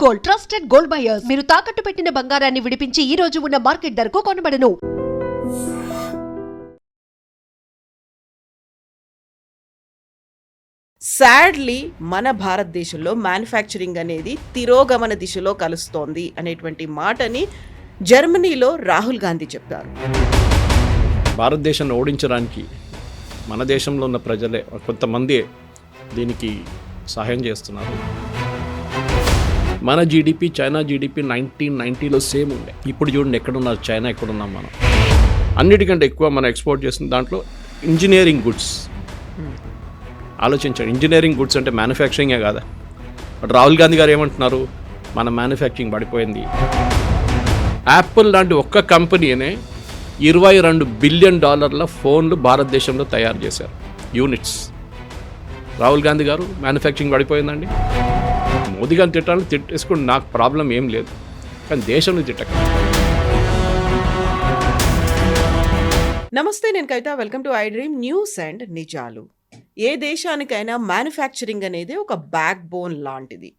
Gold, trusted gold buyers. మీరు తాకట్టు పెట్టిన బంగారాన్ని విడిపించి ఈ రోజు ఉన్న మార్కెట్ ధరకు కొనబడను. సాడ్లీ మన భారతదేశంలో మ్యానుఫ్యాక్చరింగ్ అనేది తిరోగమన దిశలో కలుస్తోంది అనేటువంటి మాటని జర్మనీలో రాహుల్ గాంధీ చెప్పారు. భారతదేశాన్ని ఓడించడానికి మన దేశంలో ఉన్న ప్రజలే కొంతమంది దీనికి సహాయం చేస్తున్నారు. మన జీడిపి చైనా జీడిపి 1990లో సేమ్ ఉండే. ఇప్పుడు చూడండి ఎక్కడున్నారు చైనా, ఎక్కడున్నాం మనం. అన్నిటికంటే ఎక్కువ మనం ఎక్స్పోర్ట్ చేసిన దాంట్లో ఇంజనీరింగ్ గుడ్స్. ఆలోచించండి, ఇంజనీరింగ్ గుడ్స్ అంటే మ్యానుఫ్యాక్చరింగే కాదా. బట్ రాహుల్ గాంధీ గారు ఏమంటున్నారు, మన మ్యానుఫ్యాక్చరింగ్ పడిపోయింది. యాపిల్ లాంటి ఒక్క కంపెనీనే $22 బిలియన్ ఫోన్లు భారతదేశంలో తయారు చేశారు, యూనిట్స్. రాహుల్ గాంధీ గారు మ్యానుఫ్యాక్చరింగ్ పడిపోయిందండి. మోదీ గారిని తిట్టాలని తిట్టేసుకుని నాకు ప్రాబ్లం ఏం లేదు, కానీ దేశంలో తిట్టక. నమస్తే, నేను Kavitha. Welcome to I dream news and నిజాలు. ఏ దేశానికైనా మ్యానుఫ్యాక్చరింగ్ అనేది ఒక బ్యాక్ బోన్ లాంటిది.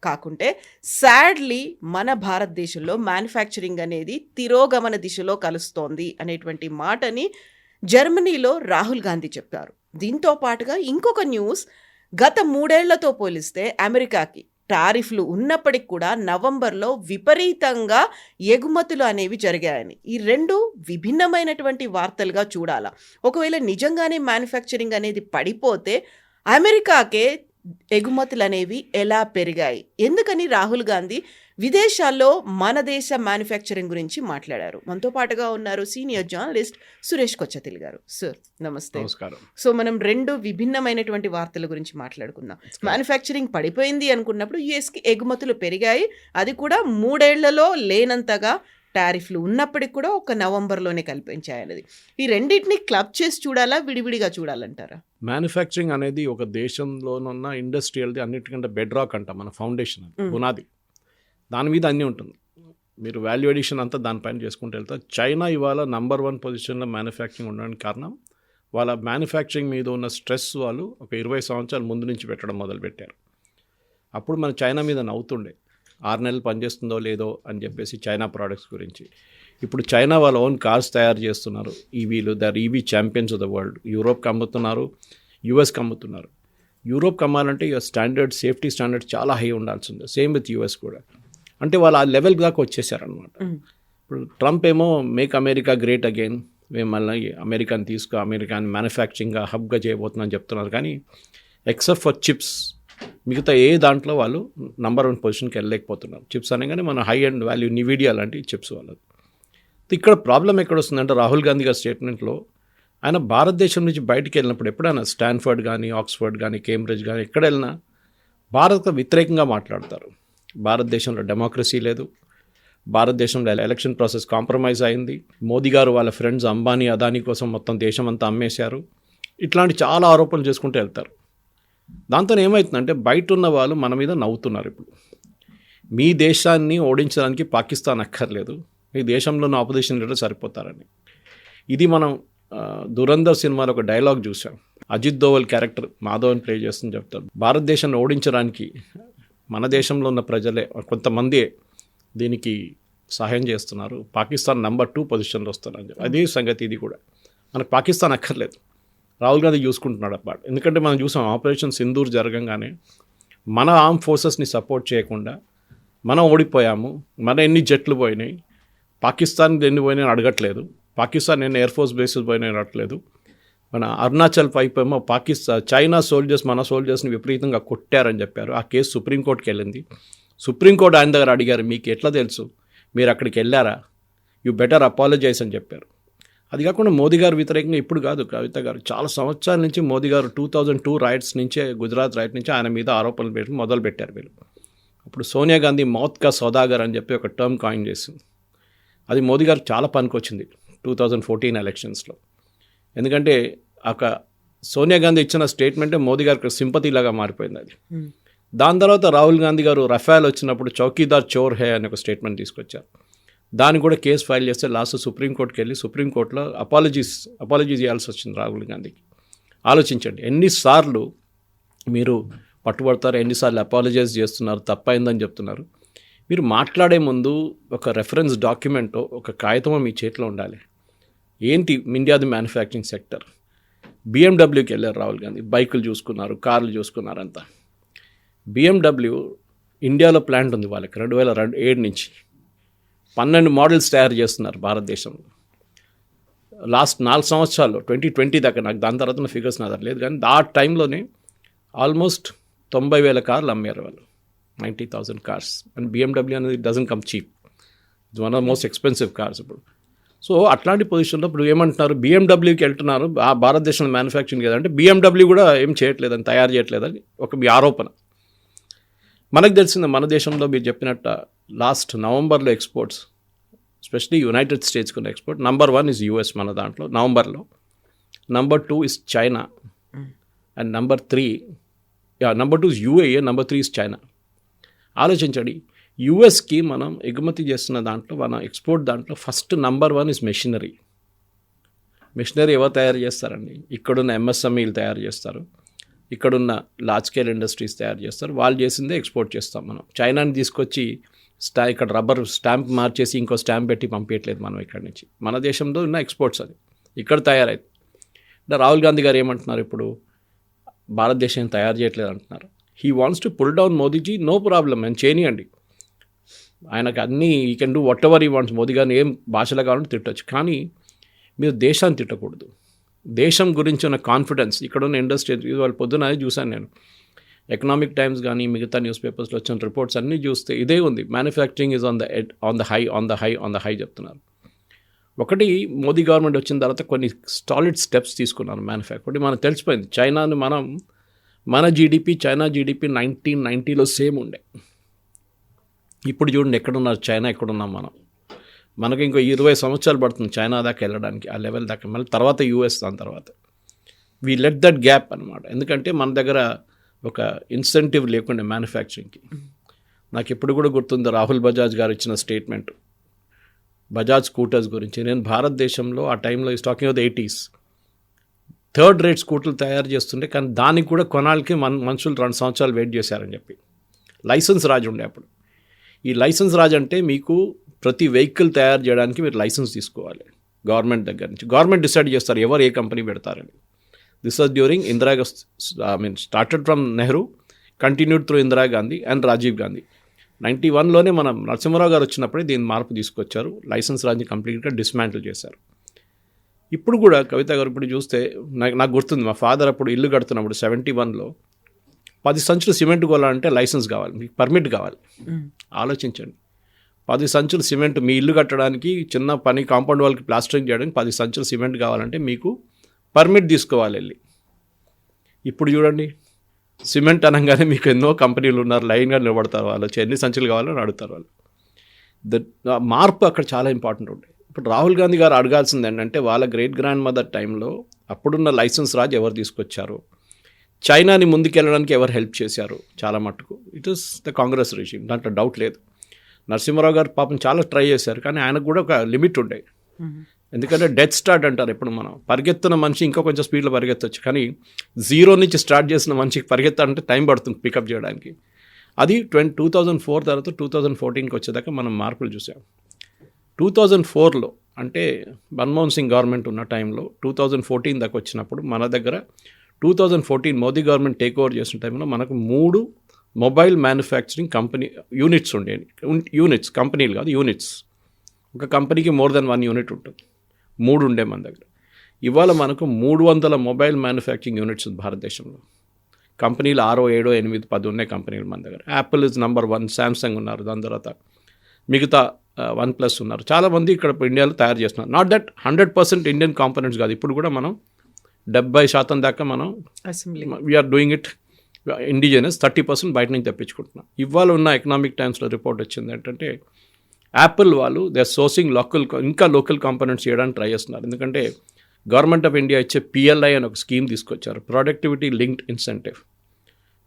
కాకుంటే సాడ్లీ మన భారతదేశంలో మ్యానుఫ్యాక్చరింగ్ అనేది తిరోగమన దిశలో కలుస్తోంది అనేటువంటి మాటని జర్మనీలో రాహుల్ గాంధీ చెప్పారు. దీంతో పాటుగా ఇంకొక న్యూస్, గత 3 ఏళ్లతో పోలిస్తే అమెరికాకి టారిఫ్లు ఉన్నప్పటికి కూడా నవంబర్లో విపరీతంగా ఎగుమతులు అనేవి జరిగాయని, ఈ రెండు విభిన్నమైనటువంటి వార్తలుగా చూడాలా. ఒకవేళ నిజంగానే మ్యానుఫ్యాక్చరింగ్ అనేది పడిపోతే అమెరికాకే ఎగుమతులు అనేవి ఎలా పెరిగాయి, ఎందుకని రాహుల్ గాంధీ విదేశాల్లో మన దేశ మ్యానుఫ్యాక్చరింగ్ గురించి మాట్లాడారు. మనతో పాటుగా ఉన్నారు సీనియర్ జర్నలిస్ట్ సురేష్ కొచ్చతిల్ గారు. సార్ నమస్తే. నమస్కారం. సో మనం రెండు విభిన్నమైనటువంటి వార్తల గురించి మాట్లాడుకుందాం. మ్యానుఫ్యాక్చరింగ్ పడిపోయింది అనుకున్నప్పుడు యుఎస్కి ఎగుమతులు పెరిగాయి, అది కూడా 3 ఏళ్లలో లేనంతగా. టారిఫ్లు ఉన్నప్పటికి కూడా ఒక నవంబర్లోనే కల్పించాయన్నది. ఈ రెండింటిని క్లబ్ చేసి చూడాలా, విడివిడిగా చూడాలంటారా? మ్యానుఫ్యాక్చరింగ్ అనేది ఒక దేశంలోనున్న ఇండస్ట్రియల్ది అన్నిటికంటే బెడ్ రాక్ అంట, మన ఫౌండేషన్, పునాది. దాని మీద అన్నీ ఉంటుంది. మీరు వాల్యూ ఎడిషన్ అంతా దానిపైన చేసుకుంటూ వెళ్తారు. చైనా ఇవాళ నంబర్ 1 పొజిషన్లో మ్యానుఫ్యాక్చరింగ్ ఉండడానికి కారణం వాళ్ళ మ్యానుఫ్యాక్చరింగ్ మీద ఉన్న స్ట్రెస్ వాళ్ళు ఒక 20 సంవత్సరాల ముందు నుంచి పెట్టడం మొదలుపెట్టారు. అప్పుడు మన చైనా మీద నవ్వుతుండే, 6 నెలలు పనిచేస్తుందో లేదో అని చెప్పేసి చైనా ప్రోడక్ట్స్ గురించి. ఇప్పుడు చైనా వాళ్ళ ఓన్ కార్స్ తయారు చేస్తున్నారు, ఈవీలు. They're EV champions of the world. యూరోప్కి అమ్ముతున్నారు, యూఎస్కి అమ్ముతున్నారు. యూరోప్కి అమ్మాలంటే ఇక స్టాండర్డ్, సేఫ్టీ స్టాండర్డ్ చాలా హై ఉండాల్సిందే. సేమ్ విత్ యూఎస్ కూడా. అంటే వాళ్ళు ఆ లెవెల్ దాకా వచ్చేసారనమాట. ఇప్పుడు ట్రంప్ ఏమో మేక్ అమెరికా గ్రేట్ అగైన్, మేము మళ్ళీ అమెరికాని అమెరికాని మ్యానుఫ్యాక్చరింగ్ హబ్గా చేయబోతున్నామని చెప్తున్నారు. కానీ ఎక్సెప్ట్ ఫర్ చిప్స్, మిగతా ఏ దాంట్లో వాళ్ళు నంబర్ 1 పొజిషన్కి వెళ్ళలేకపోతున్నారు. చిప్స్ అనగానే మన హై అండ్ వాల్యూ నివిడియా లాంటి చిప్స్ వాళ్ళది. ఇక్కడ ప్రాబ్లం ఎక్కడ వస్తుందంటే, రాహుల్ గాంధీ గారి స్టేట్మెంట్లో ఆయన భారతదేశం నుంచి బయటికి వెళ్ళినప్పుడు ఎప్పుడైనా స్టాన్ఫర్డ్ కానీ, ఆక్స్ఫర్డ్ కానీ, కేంబ్రిడ్జ్ కానీ ఎక్కడ వెళ్ళినా భారత్కు వ్యతిరేకంగా మాట్లాడతారు. భారతదేశంలో డెమోక్రసీ లేదు, భారతదేశంలో ఎలక్షన్ ప్రాసెస్ కాంప్రమైజ్ అయింది, మోదీ గారు వాళ్ళ ఫ్రెండ్స్ అంబానీ అదానీ కోసం మొత్తం దేశం అంతా అమ్మేశారు, ఇట్లాంటి చాలా ఆరోపణలు చేసుకుంటూ వెళ్తారు. దాంతో ఏమవుతుందంటే బయట ఉన్న వాళ్ళు మన మీద నవ్వుతున్నారు. ఇప్పుడు మీ దేశాన్ని ఓడించడానికి పాకిస్తాన్ అక్కర్లేదు, మీ దేశంలో ఉన్న ఆపోజిషన్ లీడర్ సరిపోతారని. ఇది మనం దురంధర్ సినిమాలో ఒక డైలాగ్ చూసాం. అజిత్ దోవల్ క్యారెక్టర్ మాధవన్ ప్లే చేస్తుంది చెప్తారు, భారతదేశాన్ని ఓడించడానికి మన దేశంలో ఉన్న ప్రజలే కొంతమంది దీనికి సహాయం చేస్తున్నారు, పాకిస్తాన్ నంబర్ 2 పొజిషన్లో వస్తున్నారని చెప్పి. అదే సంగతి ఇది కూడా. మనకు పాకిస్తాన్ అక్కర్లేదు, రాహుల్ గాంధీ చూసుకుంటున్నాడు అన్నమాట. ఎందుకంటే మనం చూసాం ఆపరేషన్ సింధూర్ జరగంగానే మన ఆర్మ్ ఫోర్సెస్ని సపోర్ట్ చేయకుండా మనం ఓడిపోయాము. మన ఎన్ని జట్లు పోయినాయి, పాకిస్తాన్ ఎన్ని పోయినాయి అడగట్లేదు, పాకిస్తాన్ ఎన్ని ఎయిర్ ఫోర్స్ బేసెస్ పోయినాయి అడగట్లేదు. మన అరుణాచల్ పైపు ఏమో చైనా సోల్జర్స్ మన సోల్జర్స్ని విపరీతంగా కొట్టారని చెప్పారు. ఆ కేసు సుప్రీంకోర్టుకి వెళ్ళింది. సుప్రీంకోర్టు ఆయన దగ్గర అడిగారు, మీకు ఎట్లా తెలుసు, మీరు అక్కడికి వెళ్ళారా, యూ బెటర్ అపాలజైజ్ అని చెప్పారు. అది కాకుండా మోదీ గారు వ్యతిరేకంగా ఇప్పుడు కాదు కవిత గారు, చాలా సంవత్సరాల నుంచి మోదీ గారు 2002 రైట్స్ నుంచే, గుజరాత్ రైట్ నుంచి ఆయన మీద ఆరోపణలు పెట్టి మొదలుపెట్టారు వీళ్ళు. అప్పుడు సోనియా గాంధీ మౌత్ కా సౌదాగర్ అని చెప్పి ఒక టర్మ్ కాయిన్ చేసింది. అది మోదీ గారు చాలా పనికొచ్చింది 2014 ఎలక్షన్స్లో. ఎందుకంటే ఒక సోనియా గాంధీ ఇచ్చిన స్టేట్మెంటే మోదీ గారికి సింపతిలాగా మారిపోయింది అది. దాని తర్వాత రాహుల్ గాంధీ గారు రఫేల్ వచ్చినప్పుడు చౌకీదార్ చోర్ హే అని ఒక స్టేట్మెంట్ తీసుకొచ్చారు. దాన్ని కూడా కేసు ఫైల్ చేస్తే లాస్ట్ సుప్రీంకోర్టుకి వెళ్ళి సుప్రీంకోర్టులో అపాలజీ చేయాల్సి వచ్చింది రాహుల్ గాంధీకి. ఆలోచించండి, ఎన్నిసార్లు మీరు పట్టుబడతారు, ఎన్నిసార్లు అపాలజైజ్ చేస్తున్నారు, తప్పైందని చెప్తున్నారు. మీరు మాట్లాడే ముందు ఒక రెఫరెన్స్ డాక్యుమెంటో ఒక కాగితమో మీ చేతిలో ఉండాలి. ఏంటి ఇండియాది మ్యానుఫ్యాక్చరింగ్ సెక్టర్. బిఎండబ్ల్యూకి వెళ్ళారు రాహుల్ గాంధీ, బైకులు చూసుకున్నారు, కార్లు చూసుకున్నారు అంతా. బిఎండబ్ల్యూ ఇండియాలో ప్లాంట్ ఉంది వాళ్ళకి 2007 నుంచి 12 మోడల్స్ తయారు చేస్తున్నారు భారతదేశంలో. లాస్ట్ 4 సంవత్సరాల్లో 2020 దాకా, నాకు దాని తర్వాత ఫిగర్స్ నా దగ్గర లేదు, కానీ ఆ టైంలోనే ఆల్మోస్ట్ 90,000 కార్లు అమ్మారు వాళ్ళు, 90,000 కార్స్. అండ్ బిఎండబ్ల్యూ అనేది doesn't come cheap, it's one of most expensive cars ఇప్పుడు. సో అట్లాంటి పొజిషన్లో ఇప్పుడు ఏమంటున్నారు, బిఎండబ్ల్యూకి వెళ్తున్నారు, ఆ భారతదేశంలో మ్యానుఫ్యాక్చరింగ్ కదంటే బిఎండబ్ల్యూ కూడా ఏం చేయట్లేదని, తయారు చేయట్లేదని ఒక మీ ఆరోపణ. మనకు తెలిసింది మన దేశంలో మీరు చెప్పినట్టు లాస్ట్ నవంబర్లో ఎక్స్పోర్ట్స్, ఎస్పెషలీ యునైటెడ్ స్టేట్స్కి ఉన్న ఎక్స్పోర్ట్, నంబర్ 1 ఇస్ యూఎస్ మన దాంట్లో నవంబర్లో, number 2 is China, and number 2 is UAE, number 3 is China. ఆలోచించండి, యూఎస్కి మనం ఎగుమతి చేస్తున్న దాంట్లో, మన ఎక్స్పోర్ట్ దాంట్లో first number 1 is machinery. Machinery ఎవరు తయారు చేస్తారండి? ఇక్కడున్న ఎంఎస్ఎంఈలు తయారు చేస్తారు, ఇక్కడున్న లార్జ్ స్కేల్ ఇండస్ట్రీస్ తయారు చేస్తారు, వాళ్ళు చేసిందే ఎక్స్పోర్ట్ చేస్తాం మనం. చైనాని తీసుకొచ్చి ఇక్కడ రబ్బర్ స్టాంప్ మార్చేసి ఇంకో స్టాంప్ పెట్టి పంపించట్లేదు మనం ఇక్కడి నుంచి. మన దేశంలో ఉన్న ఎక్స్పోర్ట్స్ అది ఇక్కడ తయారైంది. అంటే రాహుల్ గాంధీ గారు ఏమంటున్నారు ఇప్పుడు, భారతదేశం తయారు చేయట్లేదు అంటున్నారు. He wants to pull down Modiji, no problem, అని చేయనియండి, ఆయనకు అన్నీ he can do whatever he wants. Modi గారిని ఏం భాషలో కావాలంటే తిట్టచ్చు, కానీ మీరు దేశాన్ని తిట్టకూడదు. దేశం గురించి ఉన్న కాన్ఫిడెన్స్, ఇక్కడ ఉన్న ఇండస్ట్రీ, వాళ్ళ పొద్దున చూశాను నేను, ఎకనామిక్ టైమ్స్ కానీ మిగతా న్యూస్ పేపర్స్లో వచ్చిన రిపోర్ట్స్ అన్నీ చూస్తే ఇదే ఉంది, manufacturing is on the high చెప్తున్నారు. ఒకటి, మోదీ గవర్నమెంట్ వచ్చిన తర్వాత కొన్ని సాలిడ్ స్టెప్స్ తీసుకున్నారు మ్యానుఫ్యాక్చరింగ్. మనకు తెలిసిపోయింది, చైనాను మన జీడిపి చైనా జీడిపి 1990లో సేమ్ ఉండే. ఇప్పుడు చూడండి ఎక్కడున్నారు చైనా, ఎక్కడున్నాం మనం. మనకి ఇంకో 20 సంవత్సరాలు పడుతుంది చైనా దాకా వెళ్ళడానికి, ఆ లెవెల్ దాకా. మళ్ళీ తర్వాత యూఎస్, దాని తర్వాత వీ లెట్ దట్ గ్యాప్ అనమాట. ఎందుకంటే మన దగ్గర ఒక ఇన్సెంటివ్ లేకుండా మ్యానుఫ్యాక్చరింగ్కి. నాకు ఇప్పుడు కూడా గుర్తుంది రాహుల్ బజాజ్ గారు ఇచ్చిన స్టేట్మెంట్ బజాజ్ స్కూటర్స్ గురించి. నేను భారతదేశంలో ఆ టైంలో ఈ talking of the 80s, 3rd rate స్కూటర్లు తయారు చేస్తుండే, కానీ దానికి కూడా కొనాలకి మనుషులు 2 సంవత్సరాలు వెయిట్ చేశారని చెప్పి. లైసెన్స్ రాజు ఉండే అప్పుడు. ఈ లైసెన్స్ రాజు అంటే మీకు ప్రతి వెహికల్ తయారు చేయడానికి మీరు లైసెన్స్ తీసుకోవాలి గవర్నమెంట్ దగ్గర నుంచి. గవర్నమెంట్ డిసైడ్ చేస్తారు ఎవరు ఏ కంపెనీ పెడతారని. This was during started from Nehru, continued through Indira Gandhi and Rajiv Gandhi. 91లోనే మనం నరసింహారావు గారు వచ్చినప్పుడే దీన్ని మార్పు తీసుకొచ్చారు, లైసెన్స్ రాజ్ని కంప్లీట్గా డిస్మాంటిల్ చేశారు. ఇప్పుడు కూడా కవిత గారు ఇప్పుడు చూస్తే నాకు గుర్తుంది, మా ఫాదర్ అప్పుడు ఇల్లు కడుతున్నప్పుడు 71లో 10 సంచులు సిమెంట్ కొనాలంటే లైసెన్స్ కావాలి, మీకు పర్మిట్ కావాలి. ఆలోచించండి, 10 సంచులు సిమెంట్, మీ ఇల్లు కట్టడానికి చిన్న పని కాంపౌండ్ వాళ్ళకి ప్లాస్టరింగ్ చేయడానికి 10 సంచులు సిమెంట్ కావాలంటే మీకు పర్మిట్ తీసుకోవాలి వెళ్ళి. ఇప్పుడు చూడండి, సిమెంట్ అనగానే మీకు ఎన్నో కంపెనీలు ఉన్నారు, లైన్గా నిలబడతారు, వాళ్ళు ఎన్ని సంచులు కావాలని అడుగుతారు వాళ్ళు. మార్పు అక్కడ చాలా ఇంపార్టెంట్ ఉంటాయి. ఇప్పుడు రాహుల్ గాంధీ గారు అడగాల్సింది ఏంటంటే, వాళ్ళ గ్రేట్ గ్రాండ్ మదర్ టైంలో అప్పుడున్న లైసెన్స్ రాజ్ ఎవరు తీసుకొచ్చారు, చైనాని ముందుకెళ్ళడానికి ఎవరు హెల్ప్ చేశారు, చాలా మట్టుకు it is the Congress regime, దాంట్లో డౌట్ లేదు. నరసింహారావు గారు పాపం చాలా ట్రై చేశారు, కానీ ఆయనకు కూడా ఒక లిమిట్ ఉండే. ఎందుకంటే డెత్ స్టార్ట్ అంటారు, ఇప్పుడు మనం పరిగెత్తున్న మనిషి ఇంకా కొంచెం స్పీడ్లో పరిగెత్తవచ్చు, కానీ 0 నుంచి స్టార్ట్ చేసిన మనిషికి పరిగెత్తాలంటే టైం పడుతుంది పికప్ చేయడానికి. అది 2004 తర్వాత 2014కి వచ్చేదాకా మనం మార్పులు చూసాం. 2004లో అంటే మన్మోహన్ సింగ్ గవర్నమెంట్ ఉన్న టైంలో 2014 దాకా వచ్చినప్పుడు మన దగ్గర 2014 మోదీ గవర్నమెంట్ టేక్ ఓవర్ చేసిన టైంలో మనకు 3 మొబైల్ మ్యానుఫ్యాక్చరింగ్ కంపెనీ యూనిట్స్ ఉండేవి. యూనిట్స్, కంపెనీలు కాదు, యూనిట్స్. ఒక కంపెనీకి మోర్ దెన్ 1 యూనిట్ ఉంటుంది, 3 ఉండే మన దగ్గర. ఇవాళ మనకు 300 మొబైల్ మ్యానుఫ్యాక్చరింగ్ యూనిట్స్ భారతదేశంలో. కంపెనీలు 6, 7, 8, 10 ఉన్నాయి కంపెనీలు మన దగ్గర. యాపిల్ ఇస్ నంబర్ 1, శాంసంగ్ ఉన్నారు, దాని తర్వాత మిగతా OnePlus ఉన్నారు. చాలామంది ఇక్కడ ఇండియాలో తయారు చేస్తున్నారు. నాట్ దట్ 100% ఇండియన్ కాంపోనెంట్స్ కాదు, ఇప్పుడు కూడా మనం 70% దాకా మనం వీఆర్ డూయింగ్ ఇట్ ఇండిజినస్, 30% బయట నుంచి తెప్పించుకుంటున్నాం. ఇవాళ ఉన్న ఎకనామిక్ టైమ్స్లో రిపోర్ట్ వచ్చింది ఏంటంటే, యాపిల్ వాళ్ళు దే ఆర్ సోర్సింగ్ ఇంకా లోకల్ కాంపోనెంట్స్ చేయడానికి ట్రై చేస్తున్నారు. ఎందుకంటే గవర్నమెంట్ ఆఫ్ ఇండియా ఇచ్చే PLI అని ఒక స్కీమ్ తీసుకొచ్చారు, ప్రొడక్టివిటీ లింక్డ్ ఇన్సెంటివ్.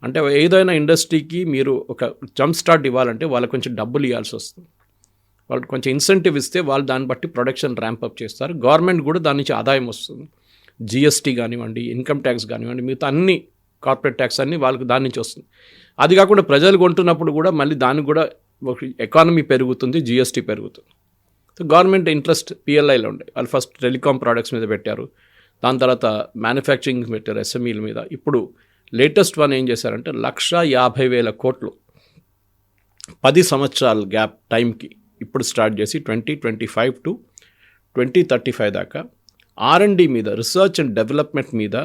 అంటే ఏదైనా ఇండస్ట్రీకి మీరు ఒక జంప్ స్టార్ట్ ఇవ్వాలంటే వాళ్ళకి కొంచెం డబ్బులు ఇవ్వాల్సి వస్తుంది. వాళ్ళకి కొంచెం ఇన్సెంటివ్ ఇస్తే వాళ్ళు దాన్ని బట్టి ప్రొడక్షన్ ర్యాంపప్ చేస్తారు. గవర్నమెంట్ కూడా దాని నుంచి ఆదాయం వస్తుంది. GST కానివ్వండి, ఇన్కమ్ ట్యాక్స్ కానివ్వండి, మిగతా అన్ని కార్పొరేట్ ట్యాక్స్ అన్నీ వాళ్ళకి దాని నుంచి వస్తుంది. అది కాకుండా ప్రజలు కొంటున్నప్పుడు కూడా మళ్ళీ దానికి కూడా ఎకానమీ పెరుగుతుంది, జిఎస్టీ పెరుగుతుంది. సో గవర్నమెంట్ ఇంట్రెస్ట్ పిఎల్ఐలో ఉండే, వాళ్ళు ఫస్ట్ టెలికాం ప్రోడక్ట్స్ మీద పెట్టారు, దాని తర్వాత మ్యానుఫ్యాక్చరింగ్ పెట్టారు, ఎస్ఎంఈల మీద. ఇప్పుడు లేటెస్ట్ వన్ ఏం చేశారంటే 1,50,000 కోట్లు 10 సంవత్సరాల గ్యాప్ టైంకి ఇప్పుడు స్టార్ట్ చేసి 2025 to 2035 దాకా R&D మీద, రీసెర్చ్ అండ్ డెవలప్మెంట్ మీద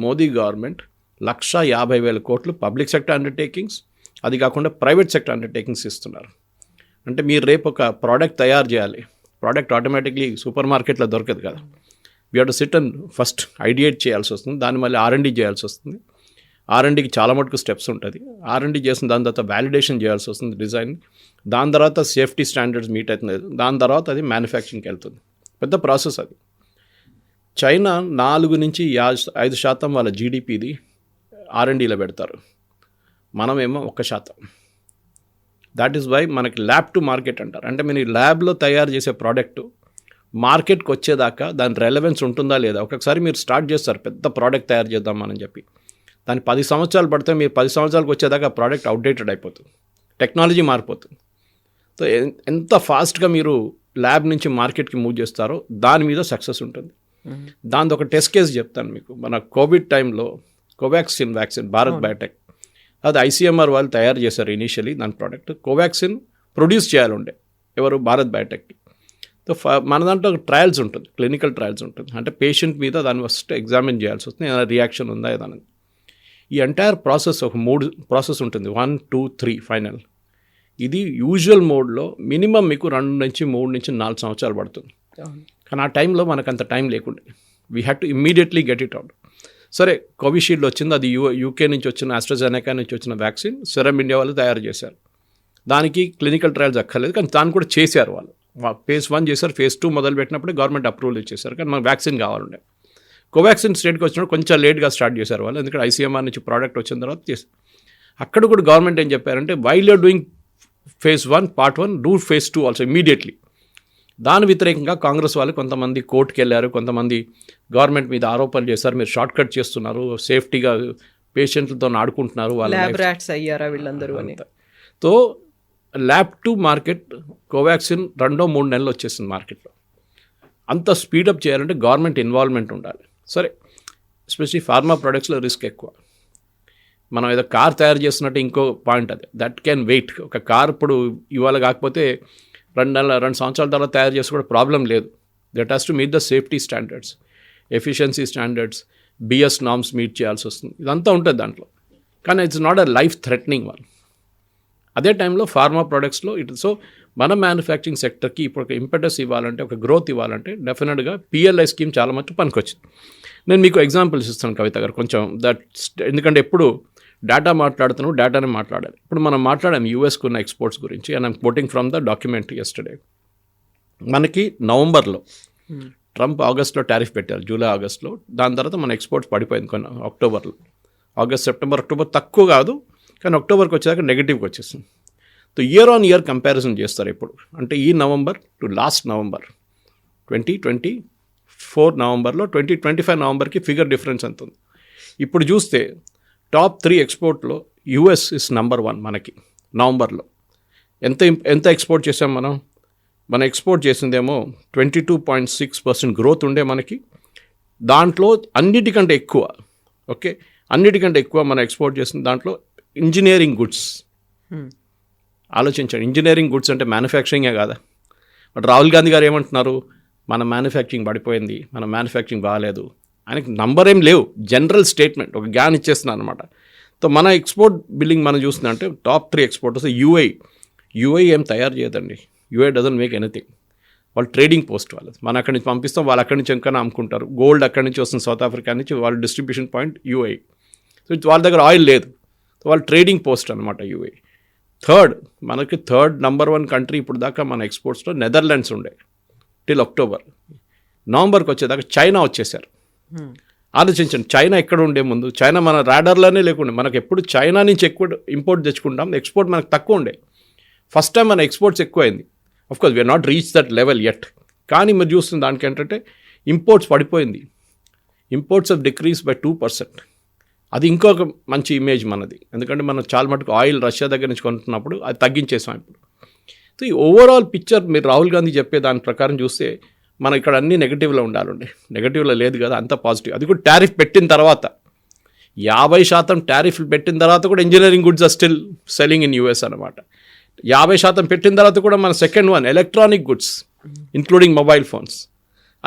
మోదీ గవర్నమెంట్ 1,50,000 కోట్లు పబ్లిక్ సెక్టర్ అండర్టేకింగ్స్, అది కాకుండా ప్రైవేట్ సెక్టర్ అండర్టేకింగ్స్ ఇస్తున్నారు. అంటే మీరు రేపు ఒక ప్రోడక్ట్ తయారు చేయాలి, ప్రోడక్ట్ ఆటోమేటిక్లీ సూపర్ మార్కెట్లో దొరకదు కదా. We have to SIT and first ideate చేయాల్సి వస్తుంది, దాన్ని మళ్ళీ R&D చేయాల్సి వస్తుంది. R&Dకి చాలా మటుకు స్టెప్స్ ఉంటుంది. R&D చేసిన దాని తర్వాత వ్యాలిడేషన్ చేయాల్సి వస్తుంది డిజైన్, దాని తర్వాత సేఫ్టీ స్టాండర్డ్స్ మీట్ అవుతుంది, దాని తర్వాత అది మ్యానుఫ్యాక్చరింగ్కి వెళ్తుంది. పెద్ద ప్రాసెస్ అది. చైనా 4 నుంచి 5% వాళ్ళ జీడిపిది R&Dలో పెడతారు, మనమేమో 1%. దాట్ ఈస్ వై మనకి ల్యాబ్ టు మార్కెట్ అంటారు. అంటే మీరు ల్యాబ్లో తయారు చేసే ప్రోడక్ట్ మార్కెట్కి వచ్చేదాకా దాని రెలవెన్స్ ఉంటుందా లేదా. ఒక్కొక్కసారి మీరు స్టార్ట్ చేస్తారు పెద్ద ప్రోడక్ట్ తయారు చేద్దామని చెప్పి, దాని 10 సంవత్సరాలు పడితే మీరు 10 సంవత్సరాలకు వచ్చేదాకా ప్రోడక్ట్ అవుట్డేటెడ్ అయిపోతుంది, టెక్నాలజీ మారిపోతుంది. సో ఎంత ఫాస్ట్గా మీరు ల్యాబ్ నుంచి మార్కెట్కి మూవ్ చేస్తారో దాని మీద సక్సెస్ ఉంటుంది. దాని ఒక టెస్ట్ కేసు చెప్తాను మీకు. మన కోవిడ్ టైంలో కోవాక్సిన్ వ్యాక్సిన్ భారత్ బయోటెక్, అది ICMR వాళ్ళు తయారు చేశారు ఇనీషియలీ దాని ప్రోడక్ట్. కోవాక్సిన్ ప్రొడ్యూస్ చేయాలండే ఎవరు, భారత్ బయోటెక్కి. సో మన దాంట్లో ట్రయల్స్ ఉంటుంది, క్లినికల్ ట్రయల్స్ ఉంటుంది. అంటే పేషెంట్ మీద దాన్ని ఫస్ట్ ఎగ్జామిన్ చేయాల్సి వస్తుంది, ఏదైనా రియాక్షన్ ఉందా ఏదైనా. ఈ ఎంటైర్ ప్రాసెస్ ఒక 3 ప్రాసెస్ ఉంటుంది, 1, 2, 3 ఫైనల్. ఇది యూజువల్ మోడ్లో మినిమం మీకు 2 నుంచి 3 నుంచి 4 సంవత్సరాలు పడుతుంది. కానీ ఆ టైంలో మనకు అంత టైం లేకుండే, we had to immediately get it out. సరే కోవిషీల్డ్ వచ్చింది, అది యూకే నుంచి వచ్చిన, ఆస్ట్రాజెనెకా నుంచి వచ్చిన వ్యాక్సిన్ సెరమ్ ఇండియా వాళ్ళు తయారు చేశారు. దానికి క్లినికల్ ట్రయల్స్ అక్కర్లేదు, కానీ దాన్ని కూడా చేశారు వాళ్ళు. phase 1 చేశారు, phase 2 మొదలు పెట్టినప్పుడు గవర్నమెంట్ అప్రూవల్ ఇచ్చేశారు. కానీ మనకు వ్యాక్సిన్ కావాలండే. కోవాక్సిన్ స్టేట్కి వచ్చినప్పుడు కొంచెం లేట్గా స్టార్ట్ చేశారు వాళ్ళు, ఎందుకంటే ICMR నుంచి ప్రోడక్ట్ వచ్చిన తర్వాత చేశారు. అక్కడ కూడా గవర్నమెంట్ ఏం చెప్పారంటే, while you're doing phase 1 part 1 do phase 2 also immediately. దాని వ్యతిరేకంగా కాంగ్రెస్ వాళ్ళు కొంతమంది కోర్టుకి వెళ్ళారు, కొంతమంది గవర్నమెంట్ మీద ఆరోపణలు చేశారు, మీరు షార్ట్ కట్ చేస్తున్నారు, సేఫ్టీగా పేషెంట్లతో ఆడుకుంటున్నారు, వాళ్ళ ల్యాబ్ ర్యాట్స్ అయ్యారా వీళ్ళందరూ అని. So lab to market Covaxin 2-3 నెలలు వచ్చేసింది మార్కెట్లో. అంత స్పీడప్ చేయాలంటే గవర్నమెంట్ ఇన్వాల్వ్మెంట్ ఉండాలి. సరే ఎస్పెషలీ ఫార్మా ప్రొడక్ట్స్లో రిస్క్ ఎక్కువ. మనం ఏదో కార్ తయారు చేస్తున్నట్టు ఇంకో పాయింట్ అది, దట్ క్యాన్ వెయిట్. ఒక కార్ ఇప్పుడు ఇవాళ కాకపోతే 2 సంవత్సరాల తర్వాత తయారు చేసి కూడా ప్రాబ్లం లేదు. That has to meet the safety standards, efficiency standards, BS norms meet చేయాల్సి వస్తుంది, ఇదంతా ఉంటుంది దాంట్లో. కానీ it's not a life threatening one. అదే టైంలో ఫార్మా ప్రొడక్ట్స్లో సో మన మ్యానుఫ్యాక్చరింగ్ సెక్టర్కి ఇప్పుడు ఒక ఇంపెటస్ ఇవ్వాలంటే, ఒక గ్రోత్ ఇవ్వాలంటే డెఫినెట్గా PLI స్కీమ్ చాలా మటుకు పనికొచ్చింది. నేను మీకు ఎగ్జాంపుల్స్ ఇస్తాను కవిత గారు కొంచెం, ఎందుకంటే ఎప్పుడు డేటా మాట్లాడుతున్నావు, డేటానే మాట్లాడాలి. ఇప్పుడు మనం మాట్లాడాం యూఎస్కు ఉన్న ఎక్స్పోర్ట్స్ గురించి, and I'm coating from the document yesterday. మనకి నవంబర్లో ట్రంప్ ఆగస్ట్లో టారిఫ్ పెట్టారు, జూలై ఆగస్ట్లో. దాని తర్వాత మన ఎక్స్పోర్ట్స్ పడిపోయింది కొన్ని అక్టోబర్లో. ఆగస్ట్, సెప్టెంబర్, అక్టోబర్ తక్కువ కాదు, కానీ అక్టోబర్కి వచ్చేదాకా నెగిటివ్కి వచ్చేసింది. So year on year comparison చేస్తారు ఎప్పుడు అంటే, ఈ నవంబర్ టు లాస్ట్ నవంబర్ 2024 నవంబర్లో 2025 నవంబర్కి ఫిగర్ డిఫరెన్స్ ఎంత ఉంది. ఇప్పుడు చూస్తే టాప్ 3 ఎక్స్పోర్ట్లో US ఇస్ నెంబర్ 1 మనకి నవంబర్లో. ఎంత ఎక్స్పోర్ట్ చేసాం మనం ఎక్స్పోర్ట్ చేసిందేమో 22.6% గ్రోత్ ఉండే మనకి. దాంట్లో అన్నిటికంటే ఎక్కువ మనం ఎక్స్పోర్ట్ చేసిన దాంట్లో ఇంజనీరింగ్ గుడ్స్. ఆలోచించండి, ఇంజనీరింగ్ గుడ్స్ అంటే మ్యానుఫ్యాక్చరింగే కాదా. బట్ రాహుల్ గాంధీ గారు ఏమంటున్నారు, మన మ్యానుఫ్యాక్చరింగ్ పడిపోయింది, మన మ్యానుఫ్యాక్చరింగ్ బాగాలేదు. ఆయనకి నంబర్ ఏం లేవు, జనరల్ స్టేట్మెంట్, ఒక గ్యాన్ ఇచ్చేస్తున్నాను అనమాట. సో మన ఎక్స్పోర్ట్ బిల్లింగ్ మనం చూస్తున్నా అంటే టాప్ 3 ఎక్స్పోర్టర్స్ యూఐ ఏం తయారు చేయదండి. UAE doesn't make anything. వాళ్ళు ట్రేడింగ్ పోస్ట్ వాళ్ళది, మనం అక్కడి నుంచి పంపిస్తాం, వాళ్ళు అక్కడి నుంచి ఇంకా అమ్ముకుంటారు. గోల్డ్ అక్కడి నుంచి వస్తుంది, సౌత్ ఆఫ్రికా నుంచి, వాళ్ళ డిస్ట్రిబ్యూషన్ పాయింట్ యూఐ. సో వాళ్ళ దగ్గర ఆయిల్ లేదు, సో వాళ్ళు ట్రేడింగ్ పోస్ట్ అనమాట యూఐ. మనకి థర్డ్ నెంబర్ 1 కంట్రీ ఇప్పుడు దాకా మన ఎక్స్పోర్ట్స్లో నెదర్లాండ్స్ ఉండే టిల్ అక్టోబర్. నవంబర్కి వచ్చేదాకా చైనా వచ్చేసారు. ఆలోచించండి, చైనా ఎక్కడ ఉండే ముందు, చైనా మన రాడర్లోనే లేకుండే. మనకు ఎప్పుడు చైనా నుంచి ఎక్కువ ఇంపోర్ట్ తెచ్చుకుంటాం, ఎక్స్పోర్ట్ మనకు తక్కువ ఉండే. ఫస్ట్ టైం మన ఎక్స్పోర్ట్స్ ఎక్కువైంది. Of course we're not reach that level at, కానీ మీరు చూస్తుంది దానికి ఏంటంటే ఇంపోర్ట్స్ పడిపోయింది. Imports of decrease by 2%. అది ఇంకొక మంచి ఇమేజ్ మనది, ఎందుకంటే మనం చాలా మటుకు ఆయిల్ రష్యా దగ్గర నుంచి కొంటున్నప్పుడు అది తగ్గించేసాం ఇప్పుడు. సో ఈ ఓవరాల్ పిక్చర్ మీరు రాహుల్ గాంధీ చెప్పే దాని ప్రకారం చూస్తే మనం ఇక్కడ అన్ని నెగిటివ్లో ఉండాలండి. నెగిటివ్లో లేదు కదా, అంత పాజిటివ్. అది కూడా టారిఫ్ పెట్టిన తర్వాత 50% టారిఫ్లు పెట్టిన తర్వాత కూడా engineering goods are still selling in US అనమాట. 50% పెట్టిన తర్వాత కూడా మన second one electronic goods including mobile phones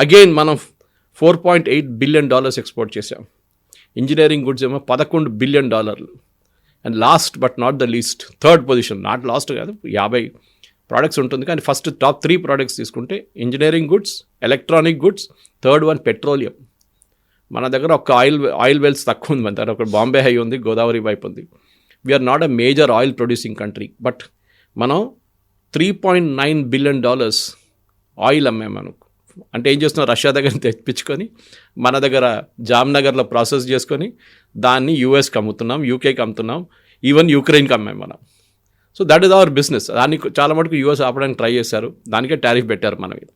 again మనం $4.8 బిలియన్ ఎక్స్పోర్ట్ చేసాం. ఇంజనీరింగ్ గుడ్స్ ఏమో $11 billion. And last but not the least third position, not last కాదు, 50 ప్రోడక్ట్స్ ఉంటుంది కానీ ఫస్ట్ టాప్ 3 ప్రోడక్ట్స్ తీసుకుంటే engineering goods, electronic goods, third one petroleum. మన దగ్గర ఒక ఆయిల్ వెల్స్ తక్కువ ఉంది. మన దగ్గర ఒక బాంబే హై ఉంది, గోదావరి వైపు ఉంది. We're not a major oil producing country, but మనం $3.9 బిలియన్ ఆయిల్ అమ్మాం మనకు. అంటే ఏం చేస్తున్నాం, రష్యా దగ్గర తెప్పించుకొని మన దగ్గర జామ్నగర్లో ప్రాసెస్ చేసుకొని దాన్ని యూఎస్కి అమ్ముతున్నాం, యూకేకి అమ్ముతున్నాం, ఈవెన్ యూక్రెయిన్కి అమ్మాం మనం. So that is our business. దాన్ని చాలా మటుకు యూఎస్ ఆపడానికి ట్రై చేశారు, దానికే టారిఫ్ పెట్టారు మన మీద.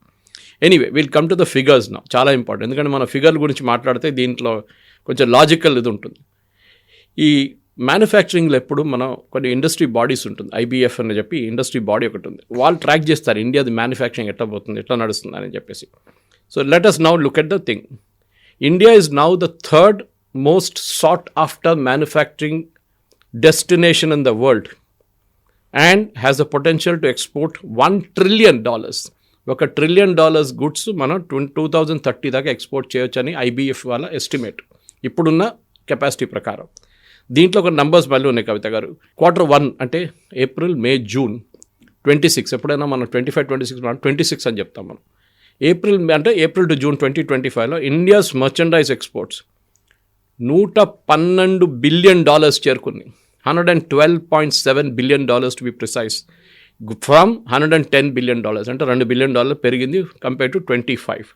Anyway will come to the figures నా, చాలా ఇంపార్టెంట్. ఎందుకంటే మన ఫిగర్ల గురించి మాట్లాడితే దీంట్లో కొంచెం లాజికల్ ఇది ఉంటుంది. ఈ మ్యానుఫ్యాక్చరింగ్లో ఎప్పుడు మనం కొన్ని ఇండస్ట్రీ బాడీస్ ఉంటుంది, IBF అని చెప్పి ఇండస్ట్రీ బాడీ ఒకటి ఉంది. వాళ్ళు ట్రాక్ చేస్తారు ఇండియాది మ్యానుఫ్యాక్చరింగ్ ఎట్లా పోతుంది, ఎట్లా నడుస్తుంది అని చెప్పేసి. So let us now look at the thing. India is now the third most sought after manufacturing destination in the world and has the potential to export $1 trillion. ఒక $1 trillion గుడ్స్ మనం 2030 దాకా export చేయొచ్చని IBF వాళ్ళ estimate ఇప్పుడున్న capacity ప్రకారం. దీంట్లో ఒక numbers మళ్ళీ ఉన్నాయి కవిత గారు. Q1 అంటే ఏప్రిల్, మే, జూన్ 26, ఎప్పుడైనా మనం 25-26 26 అని చెప్తాం మనం. ఏప్రిల్ టు జూన్ 2025లో ఇండియాస్ మర్చెండైజ్ ఎక్స్పోర్ట్స్ $112 బిలియన్ చేరుకుంది. $112.7 billion to be precise, from $110 billion, అంటే $2 బిలియన్ పెరిగింది కంపేర్ టు 25.